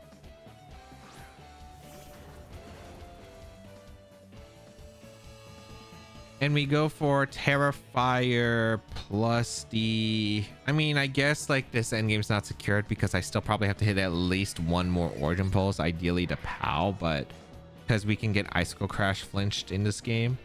And we go for Terrifier plus the... I mean, I guess like this endgame's not secured because I still probably have to hit at least one more Origin Pulse, ideally to POW, but because we can get Icicle Crash flinched in this game.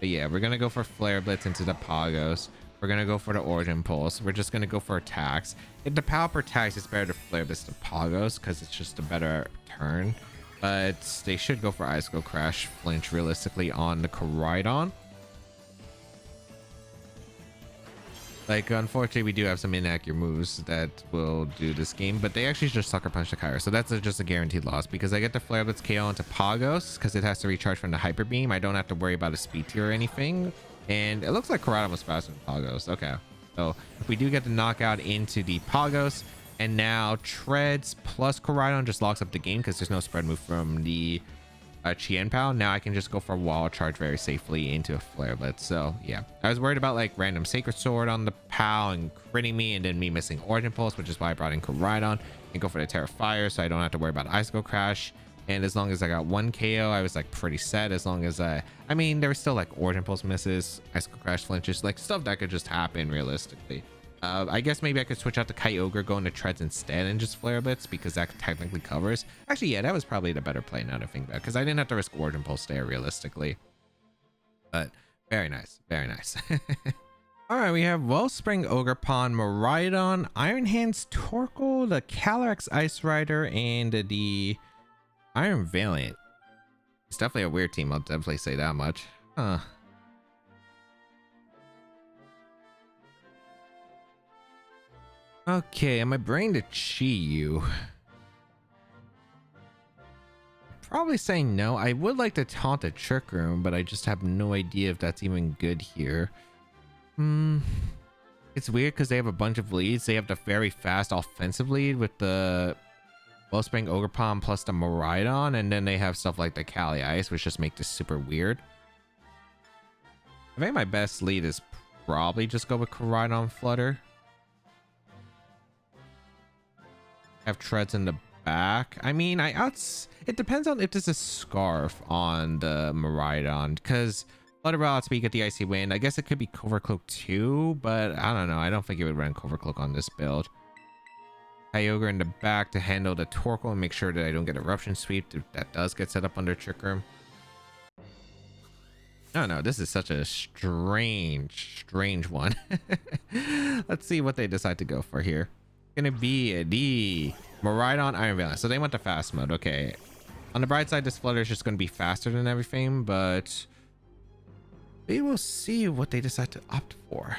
But yeah, we're going to go for Flare Blitz into the Pogos. We're going to go for the Origin Pulse. We're just going to go for attacks. If the POW per attacks, it's better to Flare Blitz to Pogos because it's just a better turn. But they should go for Icicle Crash flinch realistically on the Koraidon. Like, unfortunately, we do have some inaccurate moves that will do this game, but they actually just Sucker Punch the Kyogre, so that's just a guaranteed loss because I get the Flare Blitz KO into Pogos because it has to recharge from the Hyper Beam. I don't have to worry about a speed tier or anything, and it looks like Koraidon was faster than Pogos. Okay, so we do get the knockout into the Pogos, and now Treads plus Koraidon just locks up the game because there's no spread move from the Chien Pal. Now I can just go for a wall charge very safely into a Flare Blitz. So yeah, I was worried about like random Sacred Sword on the Pal and critting me and then me missing Origin Pulse, which is why I brought in Koraidon and go for the Terrifier so I don't have to worry about Icicle Crash. And as long as I got one KO, I was like pretty set. As long as I mean, there was still like Origin Pulse misses, Icicle Crash flinches, like stuff that could just happen realistically. I guess maybe I could switch out the Kyogre, go into Treads instead and just Flare Blitz because that technically covers. Actually, yeah, that was probably the better play now to think about because I didn't have to risk Origin Pulse there realistically. But very nice, very nice. All right, we have Wellspring, Ogerpon, Miraidon, Iron Hands, Torkoal, the Calyrex Ice Rider, and the Iron Valiant. It's definitely a weird team, I'll definitely say that much. Huh. Okay, am I brain to Chi-Yu? Probably saying no. I would like to taunt a Trick Room, but I just have no idea if that's even good here. It's weird because they have a bunch of leads. They have the very fast offensive lead with the Wellspring, Ogerpon plus the Miraidon, and then they have stuff like the Cali Ice, which just make this super weird. I think my best lead is probably just go with Koraidon Flutter. Have Treads in the back. I mean, it depends on if there's a Scarf on the Miraidon, because Flutter will outspeed, get the Icy Wind. I guess it could be Covert Cloak too, but I don't know. I don't think it would run Covert Cloak on this build. Kyogre in the back to handle the Torkoal and make sure that I don't get Eruption Sweep. That does get set up under Trick Room. Oh no, this is such a strange one. Let's see what they decide to go for here. Gonna be the Miraidon Iron Valiant. So they went to fast mode. Okay, on the bright side, this Flutter is just gonna be faster than everything, but we will see what they decide to opt for.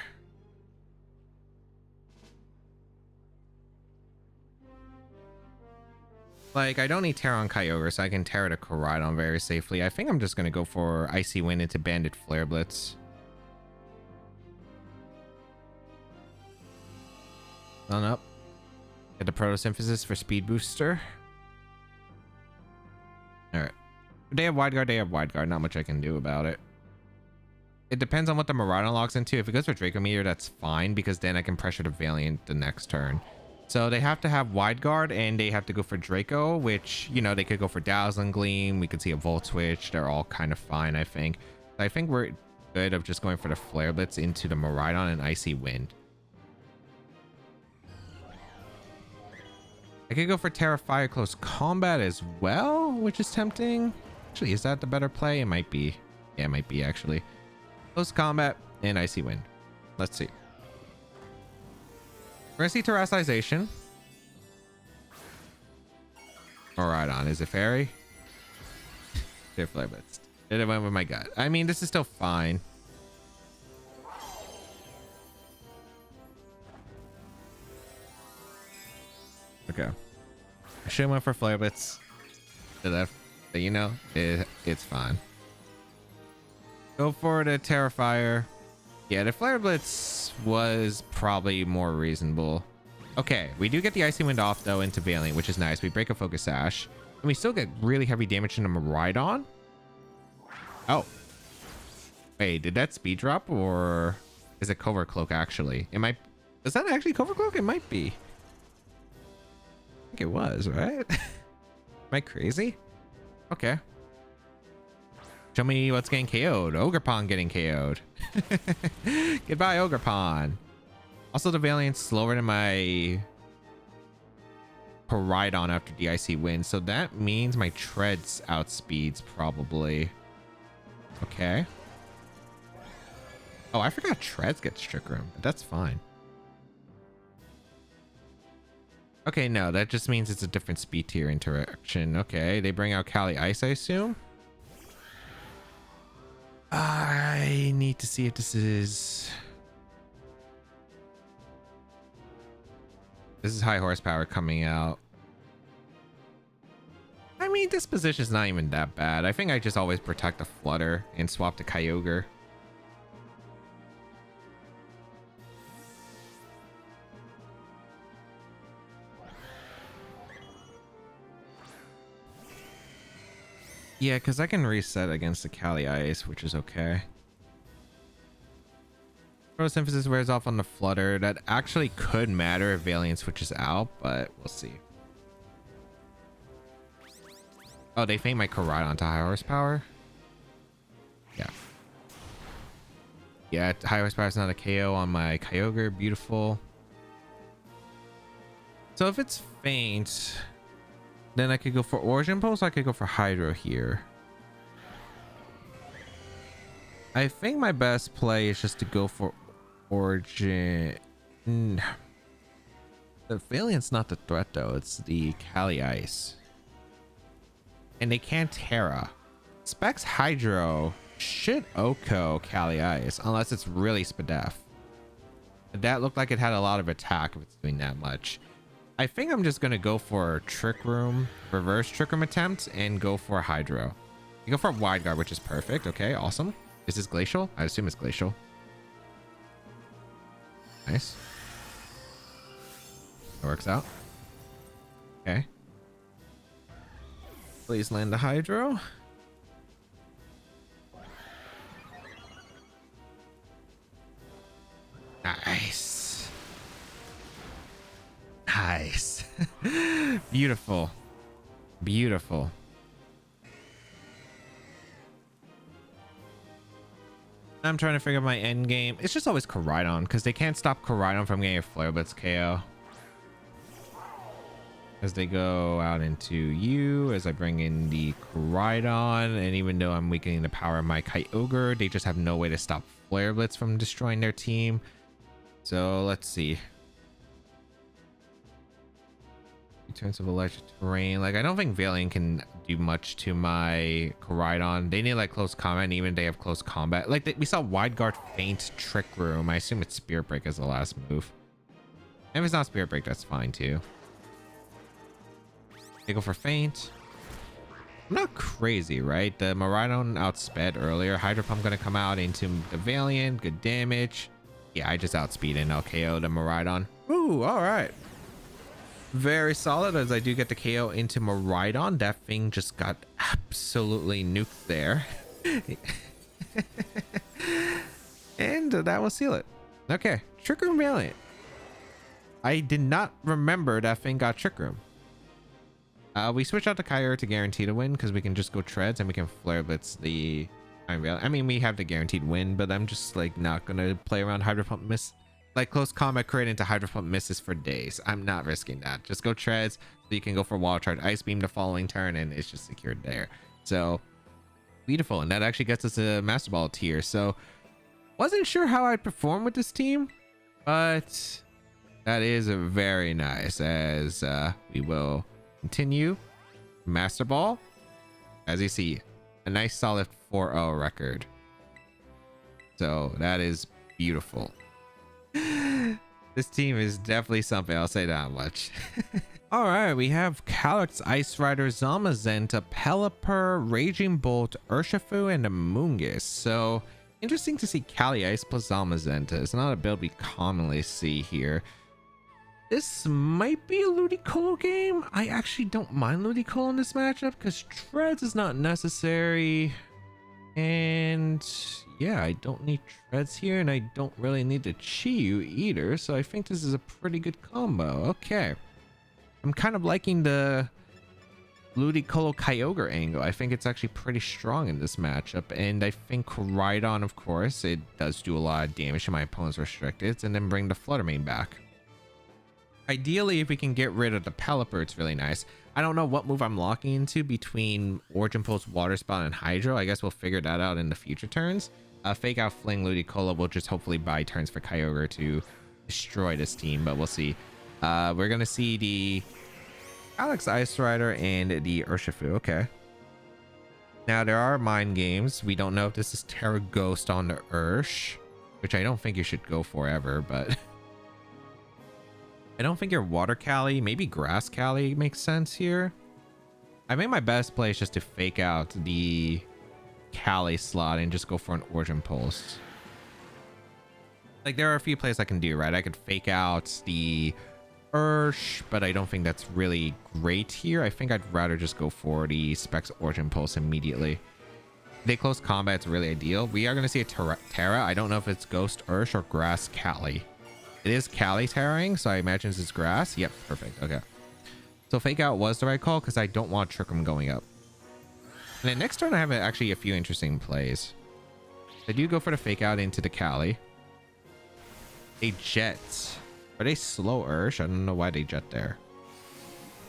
Like, I don't need Terra on Kyogre, so I can Terra to Koraidon very safely. I think I'm just gonna go for Icy Wind into Bandit Flare Blitz. On up. Get the Photosynthesis for speed booster. Alright. They have Wide Guard, they have Wide Guard. Not much I can do about it. It depends on what the Miraidon locks into. If it goes for Draco Meteor, that's fine, because then I can pressure the Valiant the next turn. So they have to have Wide Guard, and they have to go for Draco, which, you know, they could go for Dazzling Gleam. We could see a Volt Switch. They're all kind of fine, I think. I think we're good of just going for the Flare Blitz into the Miraidon and Icy Wind. I could go for Terrifier Close Combat as well, which is tempting. Actually, is that the better play? It might be. Yeah, it might be actually. Close combat and Icy Wind. Let's see. We're gonna see Terrestrialization. Koraidon. Is it Fairy? Flare Blitz. Did it went with my gut. I mean, this is still fine. Okay. I should have went for Flare Blitz. You know, it's fine. Go for the Terrifier. Yeah, the Flare Blitz was probably more reasonable. Okay, we do get the Icy Wind off though into Valiant, which is nice. We break a Focus Sash. And we still get really heavy damage into Miraidon. Oh. Wait, did that speed drop or is it Covert Cloak actually? Is that actually Covert Cloak? It might be. I think it was, right? Am I crazy? Okay. Show me what's getting KO'd. Ogerpon getting KO'd. Goodbye, Ogerpon. Also, the Valiant's slower than my Koraidon after the Icy Wind, so that means my Treads outspeeds probably. Okay. Oh, I forgot Treads get Trick Room, but that's fine. Okay, no, that just means it's a different speed tier interaction. Okay, they bring out Cali Ice, I assume. I need to see if this is... This is high horsepower coming out. I mean, this position is not even that bad. I think I just always protect the Flutter and swap to Kyogre. Yeah, because I can reset against the Cali Ice, which is okay. Photosynthesis wears off on the Flutter. That actually could matter if Valiant switches out, but we'll see. Oh, they feint my Koraidon to high horsepower? Yeah. Yeah, high horsepower is not a KO on my Kyogre. Beautiful. So if it's faint, then I could go for Origin Pulse, or I could go for Hydro here. I think my best play is just to go for Origin. The Valiant's not the threat though, it's the Cali Ice. And they can't Terra. Specs Hydro should Oko Cali Ice, unless it's really Spadef. That looked like it had a lot of attack if it's doing that much. I think I'm just gonna go for Trick Room, reverse Trick Room attempt, and go for Hydro. You go for a Wide Guard, which is perfect. Okay, awesome. Is this Glacial? I assume it's Glacial. Nice. That works out. Okay. Please land the Hydro. Nice. Nice. Beautiful. Beautiful. I'm trying to figure out my end game. It's just always Koraidon because they can't stop Koraidon from getting a Flare Blitz KO. As they go out into you, as I bring in the Koraidon, and even though I'm weakening the power of my Kyogre, they just have no way to stop Flare Blitz from destroying their team. So let's see. Turns of electric terrain. Like, I don't think Valiant can do much to my Koraidon. They need like close combat, and even they have close combat. Like we saw Wide Guard feint Trick Room. I assume it's Spirit Break as the last move. And if it's not Spirit Break, that's fine too. They go for feint. I'm not crazy, right? The Miraidon outsped earlier. Hydro Pump gonna come out into the Valiant. Good damage. Yeah, I just outspeed and I'll KO the Miraidon. Ooh, all right. Very solid, as I do get the KO into Miraidon. That thing just got absolutely nuked there. And that will seal it. Okay, Trick Room Valiant. I did not remember that thing got Trick Room. We switch out to Kyogre to guarantee to win because we can just go Treads and we can Flare Blitz the I mean, we have the guaranteed win, but I'm just like not gonna play around Hydro Pump miss. Like close combat crit into Hydro Pump misses for days. I'm not risking that. Just go Treads so you can go for Wall Charge Ice Beam the following turn and it's just secured there. So Beautiful. And that actually gets us a Master Ball tier. So wasn't sure how I'd perform with this team, but that is very nice. As we will continue. Master Ball. As you see, a nice solid 4-0 record. So that is beautiful. This team is definitely something, I'll say that much. All right, we have Calyx, Ice Rider, Zamazenta, Pelipper, Raging Bolt, Urshifu, and Amoonguss. So interesting to see Cali Ice plus Zamazenta. It's not a build we commonly see here. This might be a Ludicolo game. I actually don't mind Ludicolo in this matchup because Treads is not necessary. And yeah, I don't need Treads here, and I don't really need the Chiyu either. So I think this is a pretty good combo. Okay. I'm kind of liking the Ludicolo Kyogre angle. I think it's actually pretty strong in this matchup. And I think Koraidon, of course, it does do a lot of damage to my opponent's restricted, and then bring the Flutter Mane back. Ideally, if we can get rid of the Pelipper, it's really nice. I don't know what move I'm locking into between Origin Pulse, Water Spout, and Hydro. I guess we'll figure that out in the future turns. Fake Out Fling Ludicolo will just hopefully buy turns for Kyogre to destroy this team, but we'll see. We're going to see the Alex Ice Rider and the Urshifu. Okay. Now, there are mind games. We don't know if this is Terra Ghost on the Ursh, which I don't think you should go for ever, but... I don't think your Water Cali, maybe Grass Cali makes sense here. I think my best play is just to fake out the Cali slot and just go for an Origin Pulse. Like, there are a few plays I can do, right? I could fake out the Ursh, but I don't think that's really great here. I think I'd rather just go for the Specs Origin Pulse immediately. They close combat's really ideal. We are going to see a Terra. I don't know if it's Ghost Ursh or Grass Cali. It is Cali Terraing, so I imagine it's grass. Yep, perfect. Okay. So fake out was the right call because I don't want Trick Room going up. And then next turn, I have actually a few interesting plays. I do go for the fake out into the Cali. They jet. Are they slow Ursh? I don't know why they jet there.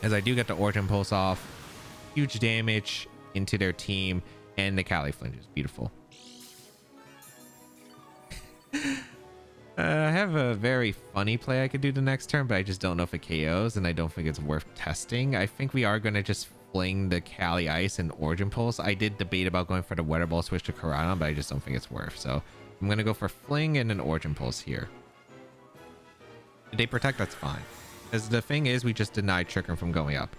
As I do get the Origin Pulse off. Huge damage into their team. And the Cali flinches. Beautiful. I have a very funny play I could do the next turn, but I just don't know if it KOs, and I don't think it's worth testing. I think we are going to just fling the Cali Ice and Origin Pulse. I did debate about going for the Weather Ball switch to Koraidon, but I just don't think it's worth. So I'm going to go for Fling and an Origin Pulse here. If they protect, that's fine. Because the thing is, we just denied Trick Room from going up.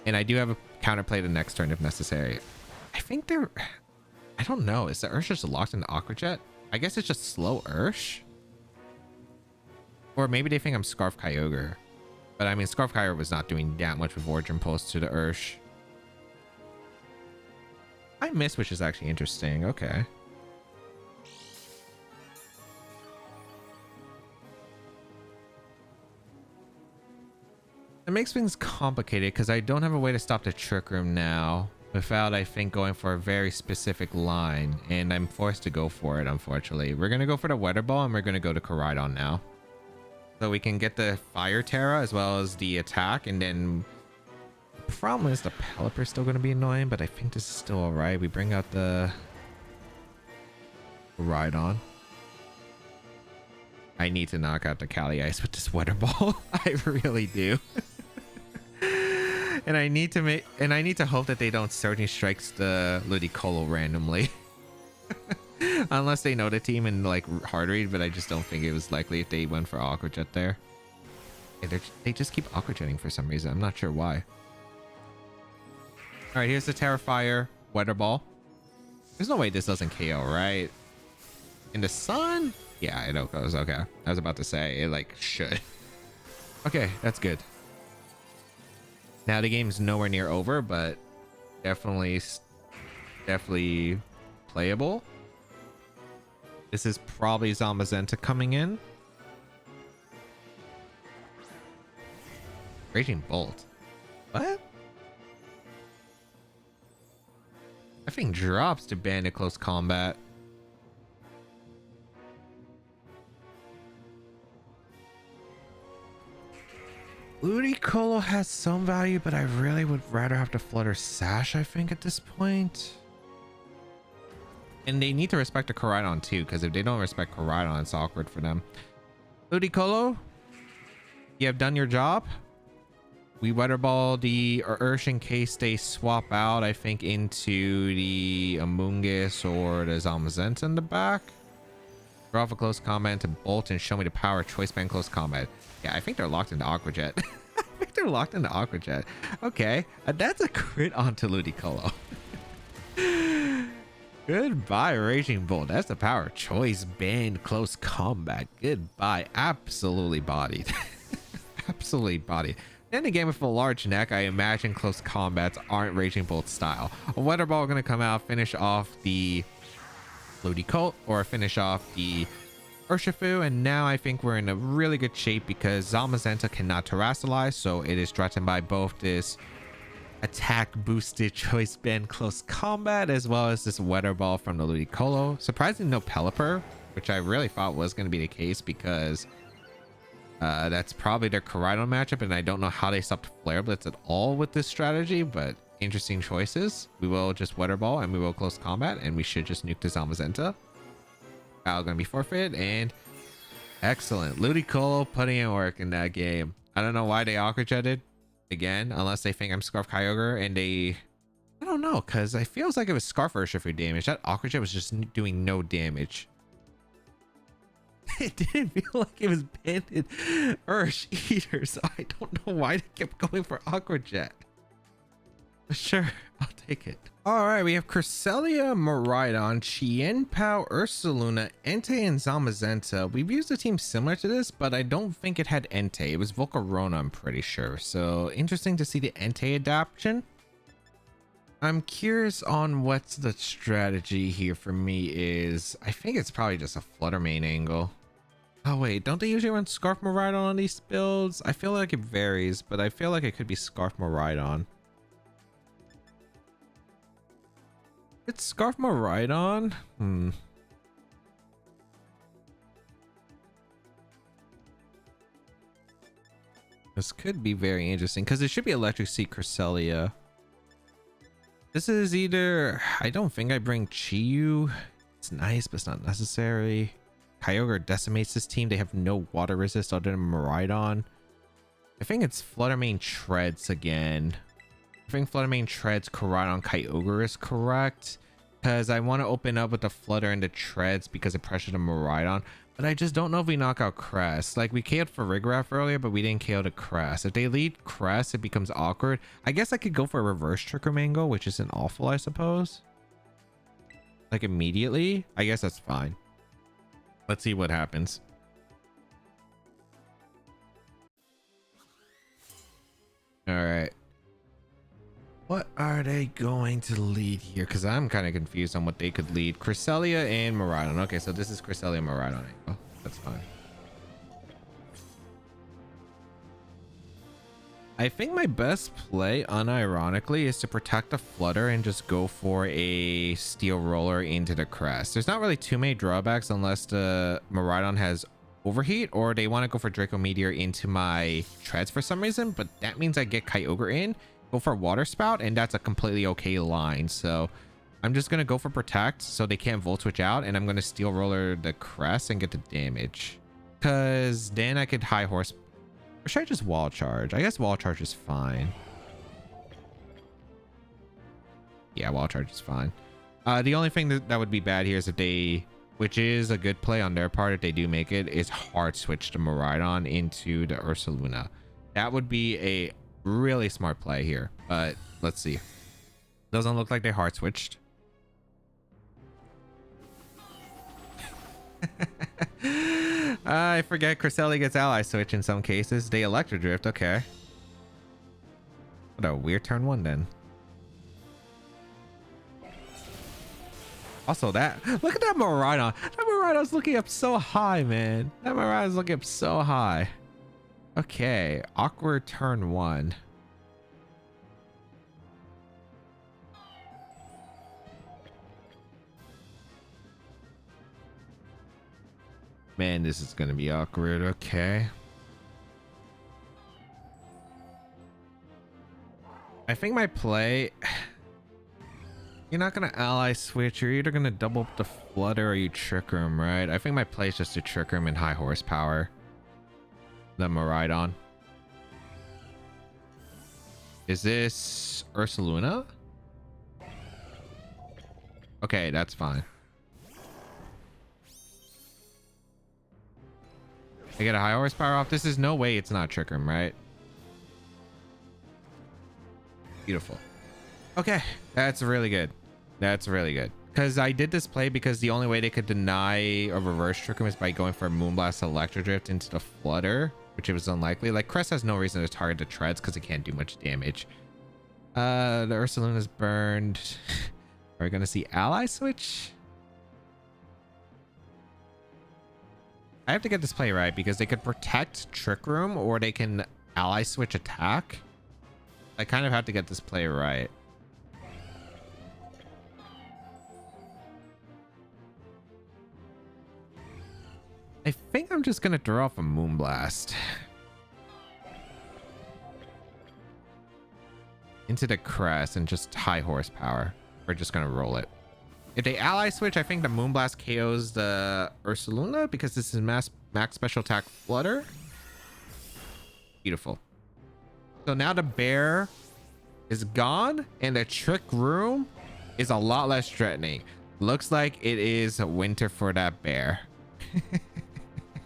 And I do have a counterplay the next turn if necessary. I think they're... I don't know. Is the Ursh just locked into Aqua Jet? I guess it's just slow Ursh. Or maybe they think I'm Scarf Kyogre. But I mean, Scarf Kyogre was not doing that much with Origin Pulse to the Ursh. I miss, which is actually interesting. Okay. It makes things complicated because I don't have a way to stop the Trick Room now without, I think, going for a very specific line. And I'm forced to go for it, unfortunately. We're going to go for the Weather Ball, and we're going to go to Koraidon now. So we can get the Fire Terra as well as the attack, and then the problem is the Pelipper is still going to be annoying, but I think this is still all right. We bring out the Koraidon. I need to knock out the Cali Ice with this Weather Ball. I really do. And I need to hope that they don't Surging Strikes the Ludicolo randomly. Unless they know the team and like hard read, but I just don't think it was likely if they went for Aqua Jet there. Yeah, they just keep Aqua Jetting for some reason. I'm not sure why. All right, here's the Terrifier Weather Ball. There's no way this doesn't KO, right? In the sun? Yeah, it goes. Okay, I was about to say it like should. Okay, that's good. Now the game's nowhere near over, but definitely playable. This is probably Zamazenta coming in. Raging Bolt. What? I think drops to ban at close combat. Ludicolo has some value, but I really would rather have to Flutter Sash, I think, at this point. And they need to respect the Koraidon too, because if they don't respect Koraidon, it's awkward for them. Ludicolo, you have done your job. We Weather Ball the Ursh in case they swap out, I think, into the Amoonguss or the Zamazenta in the back. Draw off a close combat to Bolt and show me the power choice band close combat. Yeah, I think they're locked into Aqua Jet. I think they're locked into Aqua Jet. Okay, that's a crit onto Ludicolo. Goodbye, Raging Bolt. That's the power choice band close combat. Goodbye. Absolutely bodied. Absolutely bodied. Then again, with a large neck, I imagine close combats aren't Raging Bolt style. A Weather Ball gonna come out, finish off the Ludicolo, or finish off the Urshifu, and now I think we're in a really good shape because Zamazenta cannot terrestrialize, so it is threatened by both this attack boosted choice band close combat as well as this Weather Ball from the Ludicolo. Surprisingly, no Pelipper, which I really thought was going to be the case because that's probably their Koraidon matchup, and I don't know how they stopped Flare Blitz at all with this strategy, but interesting choices. We will just Weather Ball and we will close combat, and we should just nuke the Zamazenta. Battle gonna be forfeit, and excellent. Ludicolo putting in work in that game. I don't know why they Aqua Jetted again, unless they think I'm Scarf Kyogre, and I don't know, because I feels like it was Scarf Urshifu damage. That Aqua Jet was just doing no damage. It didn't feel like it was banded Ursh either, so I don't know why they kept going for Aqua Jet. Sure, I'll take it. All right, we have Cresselia, Miraidon, Chien-Pao, Ursaluna, Entei, and Zamazenta. We've used a team similar to this, but I don't think it had Entei. It was Volcarona, I'm pretty sure. So interesting to see the Entei adaptation. I'm curious on what's the strategy here for me is. I think it's probably just a Flutter Mane angle. Oh wait, don't they usually run Scarf Miraidon on these builds? I feel like it varies, but I feel like it could be Scarf Miraidon. It's Scarf Miraidon? This could be very interesting because it should be Electric Sea Cresselia. This is either... I don't think I bring Chiyu. It's nice, but it's not necessary. Kyogre decimates this team. They have no water resist other than Miraidon. I think it's Flutter Mane Treads again. I think Flutter Mane Treads Koraidon Kyogre is correct, because I want to open up with the Flutter and the Treads because it pressured the Miraidon, but I just don't know if we knock out Crest. Like, we KO'd for Rigraff earlier, but we didn't KO the Crest. If they lead Crest, it becomes awkward. I guess I could go for a reverse Tricker Mango, which isn't awful, I suppose. Like, immediately? I guess that's fine. Let's see what happens. All right. What are they going to lead here? Because I'm kind of confused on what they could lead. Cresselia and Miraidon. Okay, so this is Cresselia and Miraidon. Oh, that's fine. I think my best play, unironically, is to protect the Flutter and just go for a Steel Roller into the Crest. There's not really too many drawbacks unless the Miraidon has Overheat, or they want to go for Draco Meteor into my Treads for some reason, but that means I get Kyogre in, go for Water Spout, and that's a completely okay line. So I'm just going to go for Protect so they can't Volt Switch out, and I'm going to Steel Roller the Crest and get the damage. Because then I could High Horse... Or should I just Wall Charge? I guess Wall Charge is fine. Yeah, Wall Charge is fine. The only thing that would be bad here is if they... Which is a good play on their part if they do make it, is hard switch to Miraidon into the Ursaluna. That would be a really smart play here, but let's see. Doesn't look like they hard switched. I forget Cresselia gets ally switch in some cases. They Electro Drift, okay. What a weird turn one then. Also that, look at that Miraidon. That Miraidon's looking up so high, man. That Miraidon's looking up so high. Okay, awkward turn one. Man, this is gonna be awkward. Okay. I think my play... You're not gonna ally switch. You're either gonna double up the Flutter or you Trick Room, right? I think my play is just to Trick Room and high horsepower. Then Miraidon. Is this Ursaluna? Okay, that's fine. I get a high horsepower off. This is no way it's not Trick Room, right? Beautiful. Okay, that's really good. That's really good. Because I did this play because the only way they could deny a reverse Trick Room is by going for a Moonblast Electro Drift into the Flutter, which it was unlikely. Like, Crest has no reason to target the Treads because it can't do much damage. The Ursaluna's burned. Are we going to see Ally Switch? I have to get this play right because they could protect Trick Room or they can Ally Switch attack. I kind of have to get this play right. I think I'm just going to throw off a Moonblast. Into the Crest and just high horsepower. We're just going to roll it. If they ally switch, I think the Moonblast KOs the Ursaluna because this is max special attack Flutter. Beautiful. So now the bear is gone and the Trick Room is a lot less threatening. Looks like it is winter for that bear.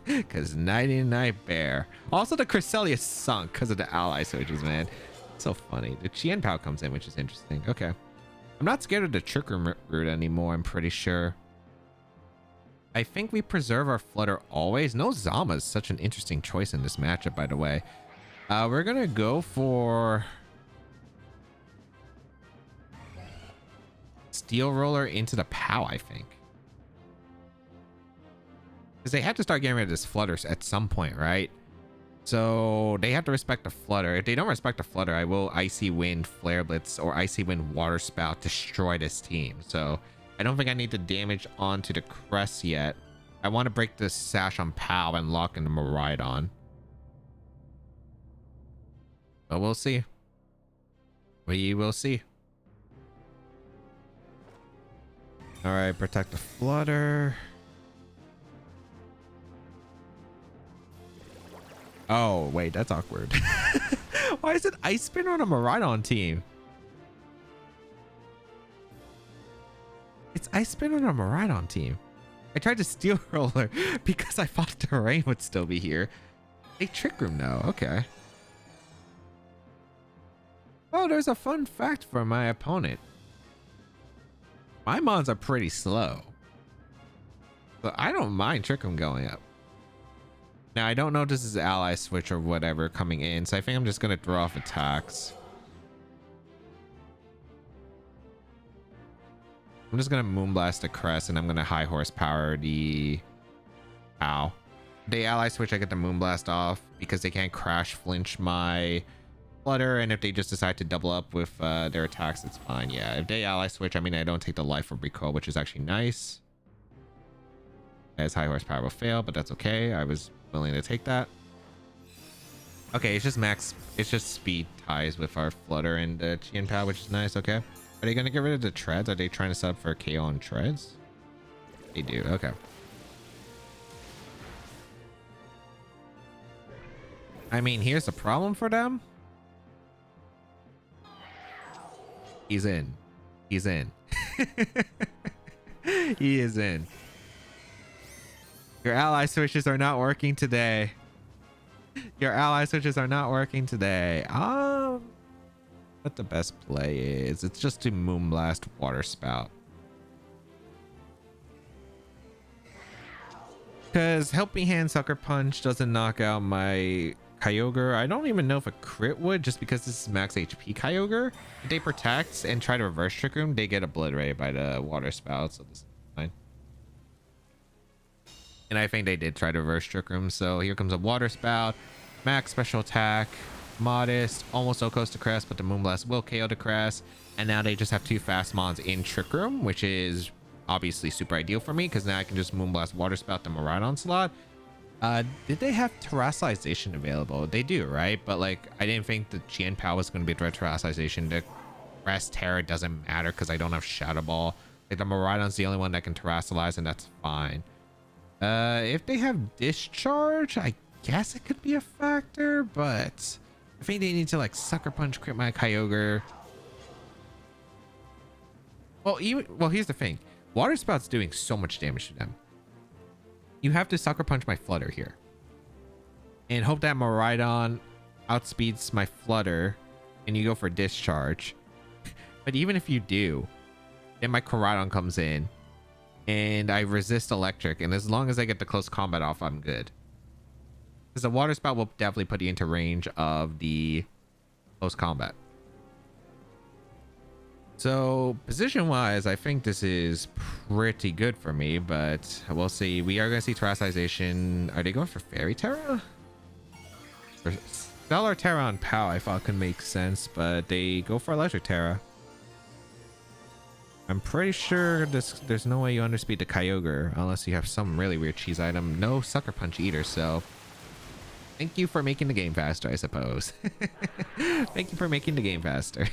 Because nighty night bear. Also the Cresselia sunk because of the ally switches, man. So funny. The Chien Pao comes in, which is interesting. Okay. I'm not scared of the Trick Room route anymore, I'm pretty sure. I think we preserve our Flutter always. No Zama is such an interesting choice in this matchup, by the way. We're going to go for Steel Roller into the Pow, I think. Because they have to start getting rid of this Flutter at some point, right? So they have to respect the Flutter. If they don't respect the Flutter, I will Icy Wind, Flare Blitz, or Icy Wind, Water Spout, destroy this team. So I don't think I need to damage onto the Crest yet. I want to break this Sash on Pow and lock in the Miraidon. But we'll see. We will see. All right, protect the Flutter. Oh, wait, that's awkward. Why is it Ice Spin on a Miraidon team? It's Ice Spin on a Miraidon team. I tried to Steel Roller because I thought the rain would still be here. A Trick Room now. Okay. Oh, there's a fun fact for my opponent. My mons are pretty slow. But I don't mind Trick Room going up. Now, I don't know if this is ally switch or whatever coming in, so I think I'm just going to throw off attacks. I'm just going to Moonblast the Crest, and I'm going to high horsepower the Ow. They ally switch, I get the Moonblast off because they can't crash flinch my Flutter, and if they just decide to double up with their attacks, it's fine. Yeah, if they ally switch, I mean, I don't take the life or recoil, which is actually nice. As high horsepower will fail, but that's okay. I was willing to take that. Okay, it's just speed ties with our Flutter and Chien Pao, which is nice. Okay, are they gonna get rid of the Treads? Are they trying to set up for a KO on Treads? They do. Okay. I mean, here's the problem for them. He's in. He is in. Your ally switches are not working today. What the best play is? It's just to Moonblast Water Spout. Because Helping Hand Sucker Punch doesn't knock out my Kyogre. I don't even know if a crit would, just because this is max HP Kyogre. If they protect and try to reverse Trick Room, they get obliterated by the Water Spout, so this is fine. And I think they did try to reverse Trick Room, so here comes a Water Spout. Max special attack. Modest. Almost so close to Crest, but the Moonblast will KO the Crest. And now they just have two fast mons in Trick Room, which is obviously super ideal for me, because now I can just Moonblast Water Spout the Miraidon slot. Did they have Terrassalization available? They do, right? But like, I didn't think the Chien Pao was going to be a direct Terrassalization. The rest Terra doesn't matter because I don't have Shadow Ball. Like the Miraidon's the only one that can terrestrialize, and that's fine. If they have Discharge, I guess it could be a factor, but I think they need to like Sucker Punch crit my Kyogre. Well, here's the thing. Water Spout's doing so much damage to them. You have to Sucker Punch my Flutter here. And hope that Miraidon outspeeds my Flutter and you go for Discharge. But even if you do, then my Koraidon comes in and I resist Electric. And as long as I get the close combat off, I'm good. Because the Water Spout will definitely put you into range of the close combat. So position wise, I think this is pretty good for me, but we'll see. We are going to see terrestrialization. Are they going for Fairy Terra? For Stellar Terra on POW, I thought could make sense, but they go for Electric Terra. I'm pretty sure there's no way you underspeed the Kyogre unless you have some really weird cheese item. No Sucker Punch either, so thank you for making the game faster, I suppose. Thank you for making the game faster.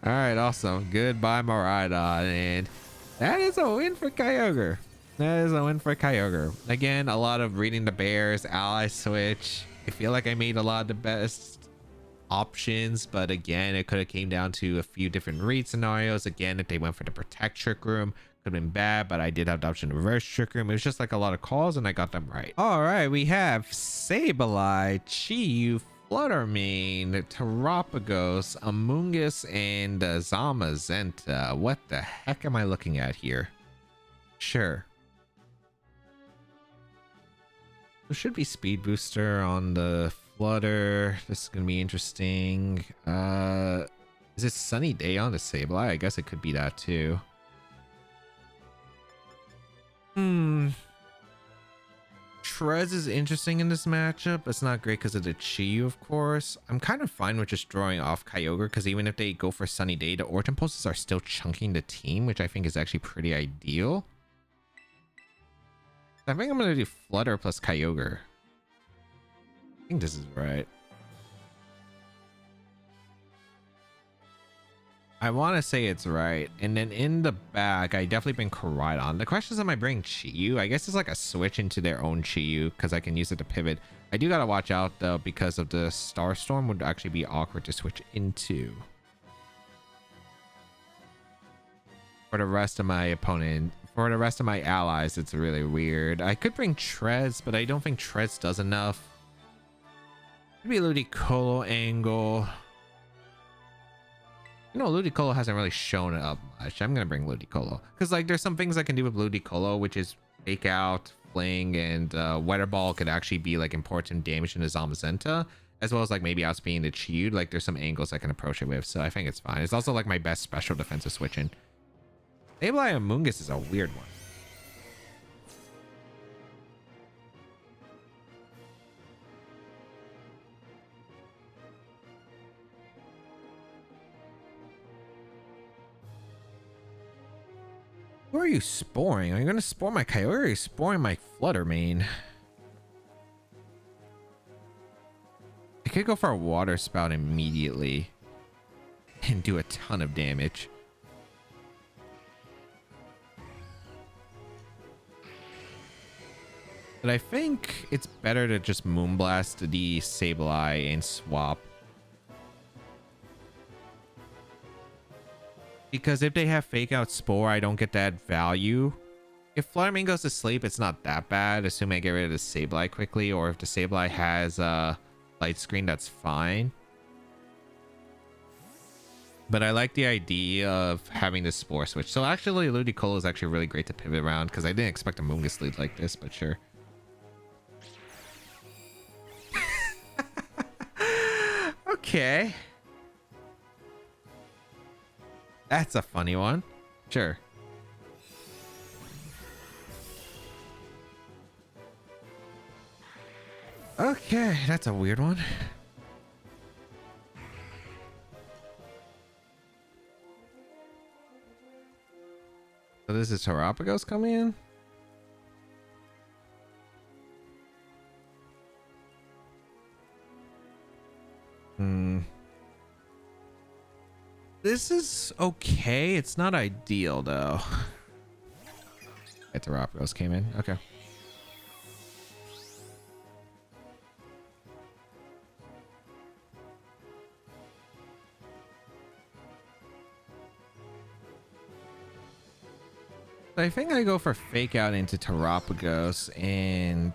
All right, awesome. Goodbye, Miraidon, and that is a win for Kyogre. That is a win for Kyogre. Again, a lot of reading the bears, ally switch. I feel like I made a lot of the best options, but again, it could have came down to a few different read scenarios. Again, if they went for the Protect Trick Room, could have been bad, but I did have the option to reverse Trick Room. It was just like a lot of calls, and I got them right. All right, we have Sableye, Chi-Yu, Fluttermane, Terapagos, Amoonguss, and Zamazenta. What the heck am I looking at here? Sure. There should be Speed Booster on the Flutter. This is gonna be interesting. Is it Sunny Day on the Sableye? I guess it could be that too. Trez is interesting in this matchup. It's not great because of the Chi-Yu, of course. I'm kind of fine with just drawing off Kyogre because even if they go for Sunny Day, the Origin Pulses are still chunking the team, which I think is actually pretty ideal. I think I'm going to do Flutter plus Kyogre. I think this is right. I want to say it's right. And then in the back, I definitely bring Koraidon. The question is, am I bringing Chi-Yu? I guess it's like a switch into their own Chi-Yu because I can use it to pivot. I do got to watch out though because of the Starstorm would actually be awkward to switch into. For the rest of my opponent, for the rest of my allies, it's really weird. I could bring Trez, but I don't think Trez does enough. Maybe Ludicolo angle. You know, Ludicolo hasn't really shown up much. I'm gonna bring Ludicolo because like there's some things I can do with Ludicolo, which is Fake Out, Fling, and Weather Ball could actually be like important damage into Zamazenta, as well as like maybe outspeeding the Chi-Yu. Like there's some angles I can approach it with, so I think it's fine. It's also like my best special defensive switch-in. Sableye Amoonguss is a weird one. Who are you sporing? Are you going to spore my Kyogre or are you sporing my Fluttermane? I could go for a Water Spout immediately and do a ton of damage. But I think it's better to just Moonblast the Sableye and swap. Because if they have Fake Out Spore, I don't get that value. If Fluttermane goes to sleep, it's not that bad, assuming I get rid of the Sableye quickly. Or if the Sableye has a Light Screen, that's fine. But I like the idea of having the Spore switch. So actually, Ludicolo is actually really great to pivot around because I didn't expect a Moongus lead like this, but sure. Okay. That's a funny one. Sure. Okay, that's a weird one. So this is Terapagos coming in? This is okay. It's not ideal though. Heteropteros came in. Okay. I think I go for fake out into Terapagos and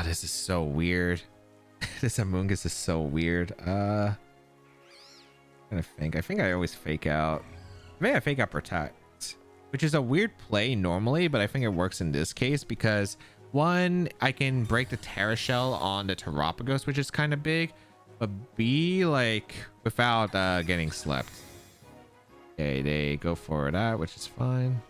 this is so weird. This Amoonguss is so weird. I think I always fake out. Maybe I fake out Protect, which is a weird play normally, but I think it works in this case because one, I can break the Terra Shell on the Terapagos, which is kind of big, but B, like without getting slept. Okay, they go for that, which is fine.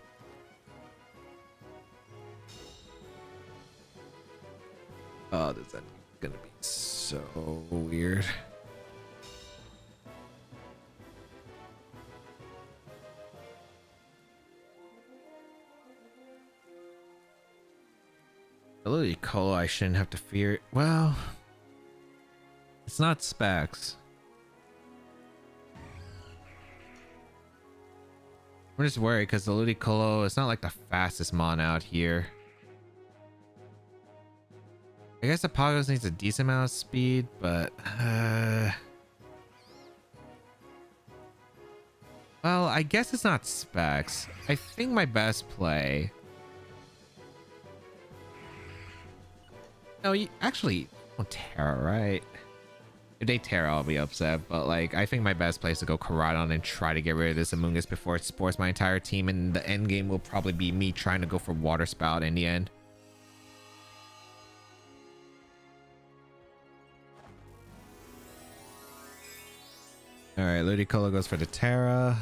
Oh, this is gonna be so weird. Ludicolo, I shouldn't have to fear. Well, it's not specs. I'm just worried because the Ludicolo is not like the fastest mon out here. I guess the Pagos needs a decent amount of speed, but well, I guess it's not specs. I think my best play. No, you actually won't Terra, right? If they Terra, I'll be upset. But like, I think my best play is to go Koraidon and try to get rid of this Amoonguss before it spores my entire team. And the end game will probably be me trying to go for Water Spout in the end. All right, Ludicolo goes for the Terra.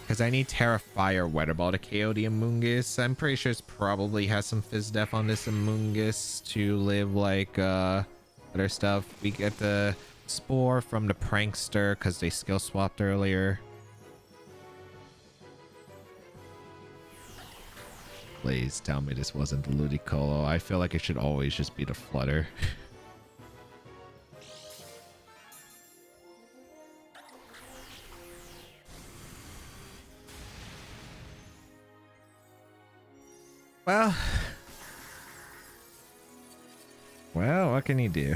Because I need Terra Fire Weather Ball to KO the Amoonguss. I'm pretty sure it probably has some Fizz Def on this Amoonguss to live like other stuff. We get the Spore from the Prankster because they skill swapped earlier. Please tell me this wasn't the Ludicolo. I feel like it should always just be the Flutter. Well, what can you do?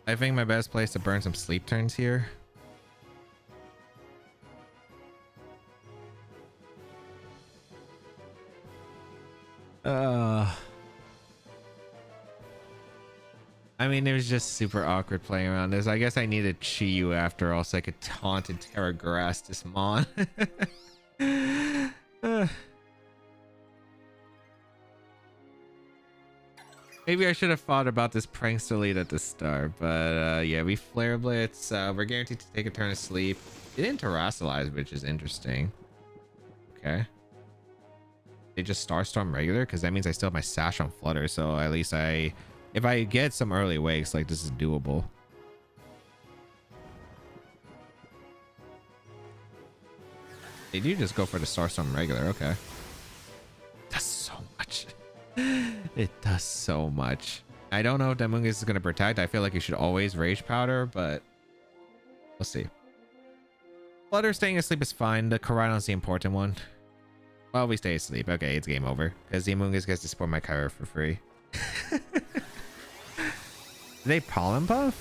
I think my best place to burn some sleep turns here. I mean, it was just super awkward playing around this. I guess I needed Chi-Yu after all so I could taunt and Terra Grass this mon. Maybe I should have thought about this Prankster lead at the start, but yeah, we Flare Blitz. We're guaranteed to take a turn of sleep. It didn't Terrasilize, which is interesting. Okay. They just Starstorm regular because that means I still have my Sash on Flutter, so at least if I get some early wakes, like this is doable. They do just go for the Starstorm regular. Okay. It does so much. It does so much. I don't know if that Amoonguss is going to protect. I feel like you should always Rage Powder, but we'll see. Flutter staying asleep is fine. The Koraidon's the important one. Well, we stay asleep. Okay, it's game over. Because the Amoonguss gets to spawn my Kyogre for free. They Pollen Puff?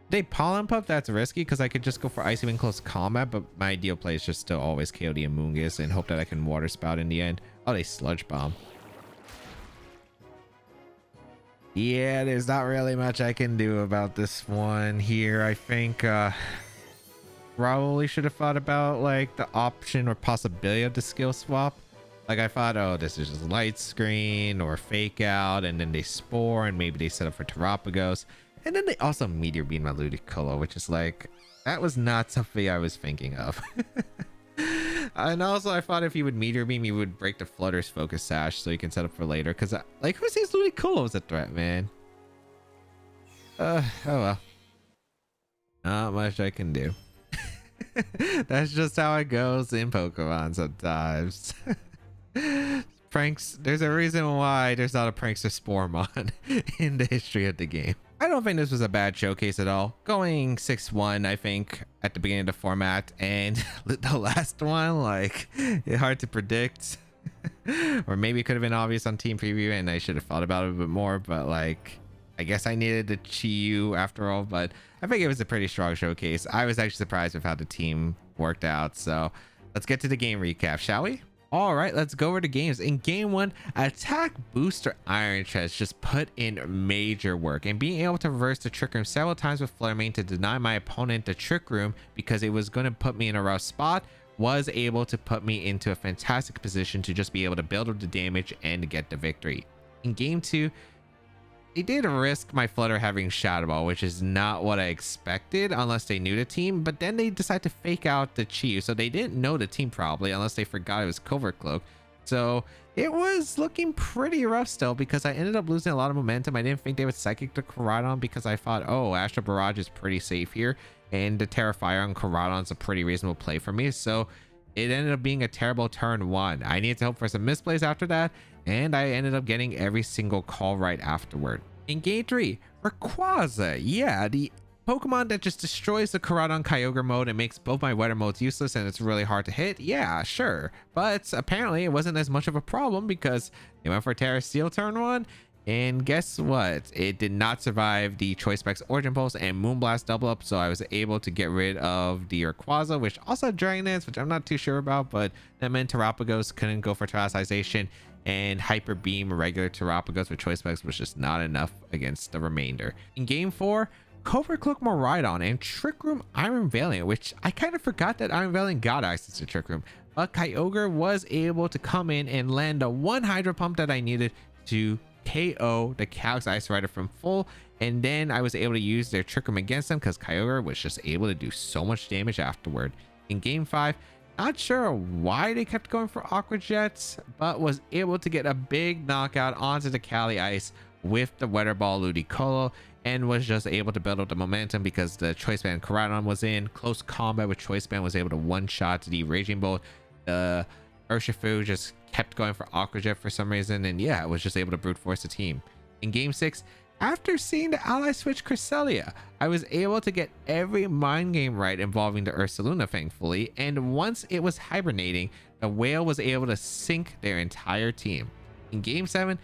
They Pollen Puff? That's risky because I could just go for Icy Wind close combat, but my ideal play is just to always KO the Amoonguss and hope that I can Water Spout in the end. Oh, they Sludge Bomb. Yeah, there's not really much I can do about this one here. I think probably should have thought about like the option or possibility of the skill swap. Like I thought, oh, this is just Light Screen or Fake Out, and then they Spore, and maybe they set up for Terapagos, and then they also Meteor Beam my Ludicolo, which is like, that was not something I was thinking of. And also, I thought if you would Meteor Beam, you would break the Flutter's Focus Sash so you can set up for later. Because, like, who sees Ludicolo as a threat, man? Oh well. Not much I can do. That's just how it goes in Pokemon sometimes. Pranks, there's a reason why there's not a Prankster Sporemon in the history of the game. I don't think this was a bad showcase at all. Going 6-1, I think, at the beginning of the format, and the last one, like, it's hard to predict. Or maybe it could have been obvious on team preview and I should have thought about it a bit more, but like, I guess I needed the Chi-Yu after all, but I think it was a pretty strong showcase. I was actually surprised with how the team worked out. So let's get to the game recap, shall we? All right, let's go over the games. In game 1, attack booster Iron Chest just put in major work, and being able to reverse the Trick Room several times with Flare Main to deny my opponent the Trick Room because it was going to put me in a rough spot was able to put me into a fantastic position to just be able to build up the damage and get the victory. In game 2, they did risk my Flutter having Shadow Ball, which is not what I expected unless they knew the team, but then they decided to fake out the Chi-Yu, so they didn't know the team probably unless they forgot it was Covert Cloak. So it was looking pretty rough still because I ended up losing a lot of momentum. I didn't think they would Psychic the Koraidon because I thought, oh, Astral Barrage is pretty safe here, and the Terra Fire on Koraidon is a pretty reasonable play for me. So it ended up being a terrible turn 1. I needed to hope for some misplays after that, and I ended up getting every single call right afterward. In game 3, Rayquaza, yeah, the Pokemon that just destroys the Koraidon Kyogre mode and makes both my weather modes useless and it's really hard to hit. Yeah, sure, but apparently it wasn't as much of a problem because they went for Terra Steel turn 1, and guess what? It did not survive the Choice Specs Origin Pulse and Moonblast double up, so I was able to get rid of the Rayquaza, which also had Dragon Dance, which I'm not too sure about, but that meant Terrapagos couldn't go for Terastization, and Hyper Beam regular Terrapagos with Choice Specs was just not enough against the remainder. In game 4, Covert Cloak Miraidon and Trick Room Iron Valiant, which I kind of forgot that Iron Valiant got access to Trick Room, but Kyogre was able to come in and land the one Hydro Pump that I needed to KO the Calyx Ice Rider from full, and then I was able to use their Trick Room against them because Kyogre was just able to do so much damage afterward. In game 5, not sure why they kept going for Aqua Jets, but was able to get a big knockout onto the Cali Ice with the Weather Ball Ludicolo, and was just able to build up the momentum because the Choice Band Koraidon was in close combat with Choice Band, was able to one-shot the Raging Bolt. The Urshifu just kept going for Aqua Jet for some reason, and yeah, was just able to brute force the team. In game 6, after seeing the ally switch Cresselia, I was able to get every mind game right involving the Ursaluna, thankfully, and once it was hibernating, the whale was able to sink their entire team. In game 7,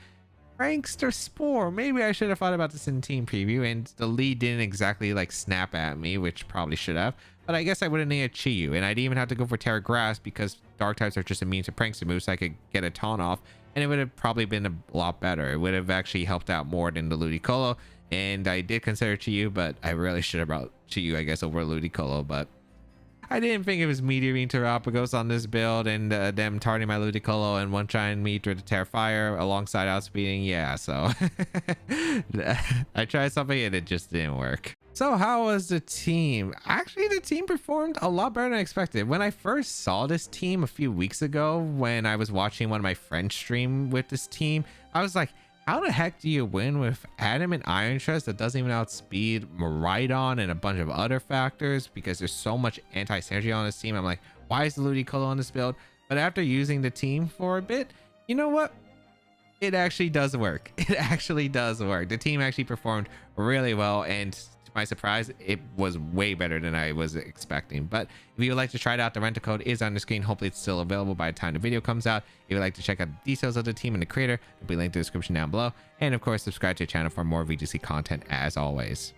Prankster Spore. Maybe I should have thought about this in team preview, and the lead didn't exactly like snap at me, which probably should have, but I guess I would have needed Chi-Yu, and I didn't even have to go for Terra Grass because Dark types are just immune to Prankster moves, so I could get a taunt off, and it would have probably been a lot better. It would have actually helped out more than the Ludicolo, and I did consider Chi-Yu, but I really should have brought Chi-Yu, I guess, over Ludicolo, but I didn't think it was Meteor Beam Terrapagos on this build, and them targeting my Ludicolo and one-trying me through the Terra Fire alongside outspeeding. Yeah, so I tried something and it just didn't work. So how was the team? Actually, the team performed a lot better than I expected. When I first saw this team a few weeks ago, when I was watching one of my friends stream with this team, I was like, how the heck do you win with Adamant Iron Chest that doesn't even outspeed Miraidon and a bunch of other factors? Because there's so much anti-synergy on this team. I'm like, why is the Ludicolo on this build? But after using the team for a bit, you know what? It actually does work. It actually does work. The team actually performed really well, and to my surprise, it was way better than I was expecting. But if you would like to try it out, the rental code is on the screen. Hopefully it's still available by the time the video comes out. If you would like to check out the details of the team and the creator, it'll be linked in the description down below, and of course subscribe to the channel for more VGC content as always.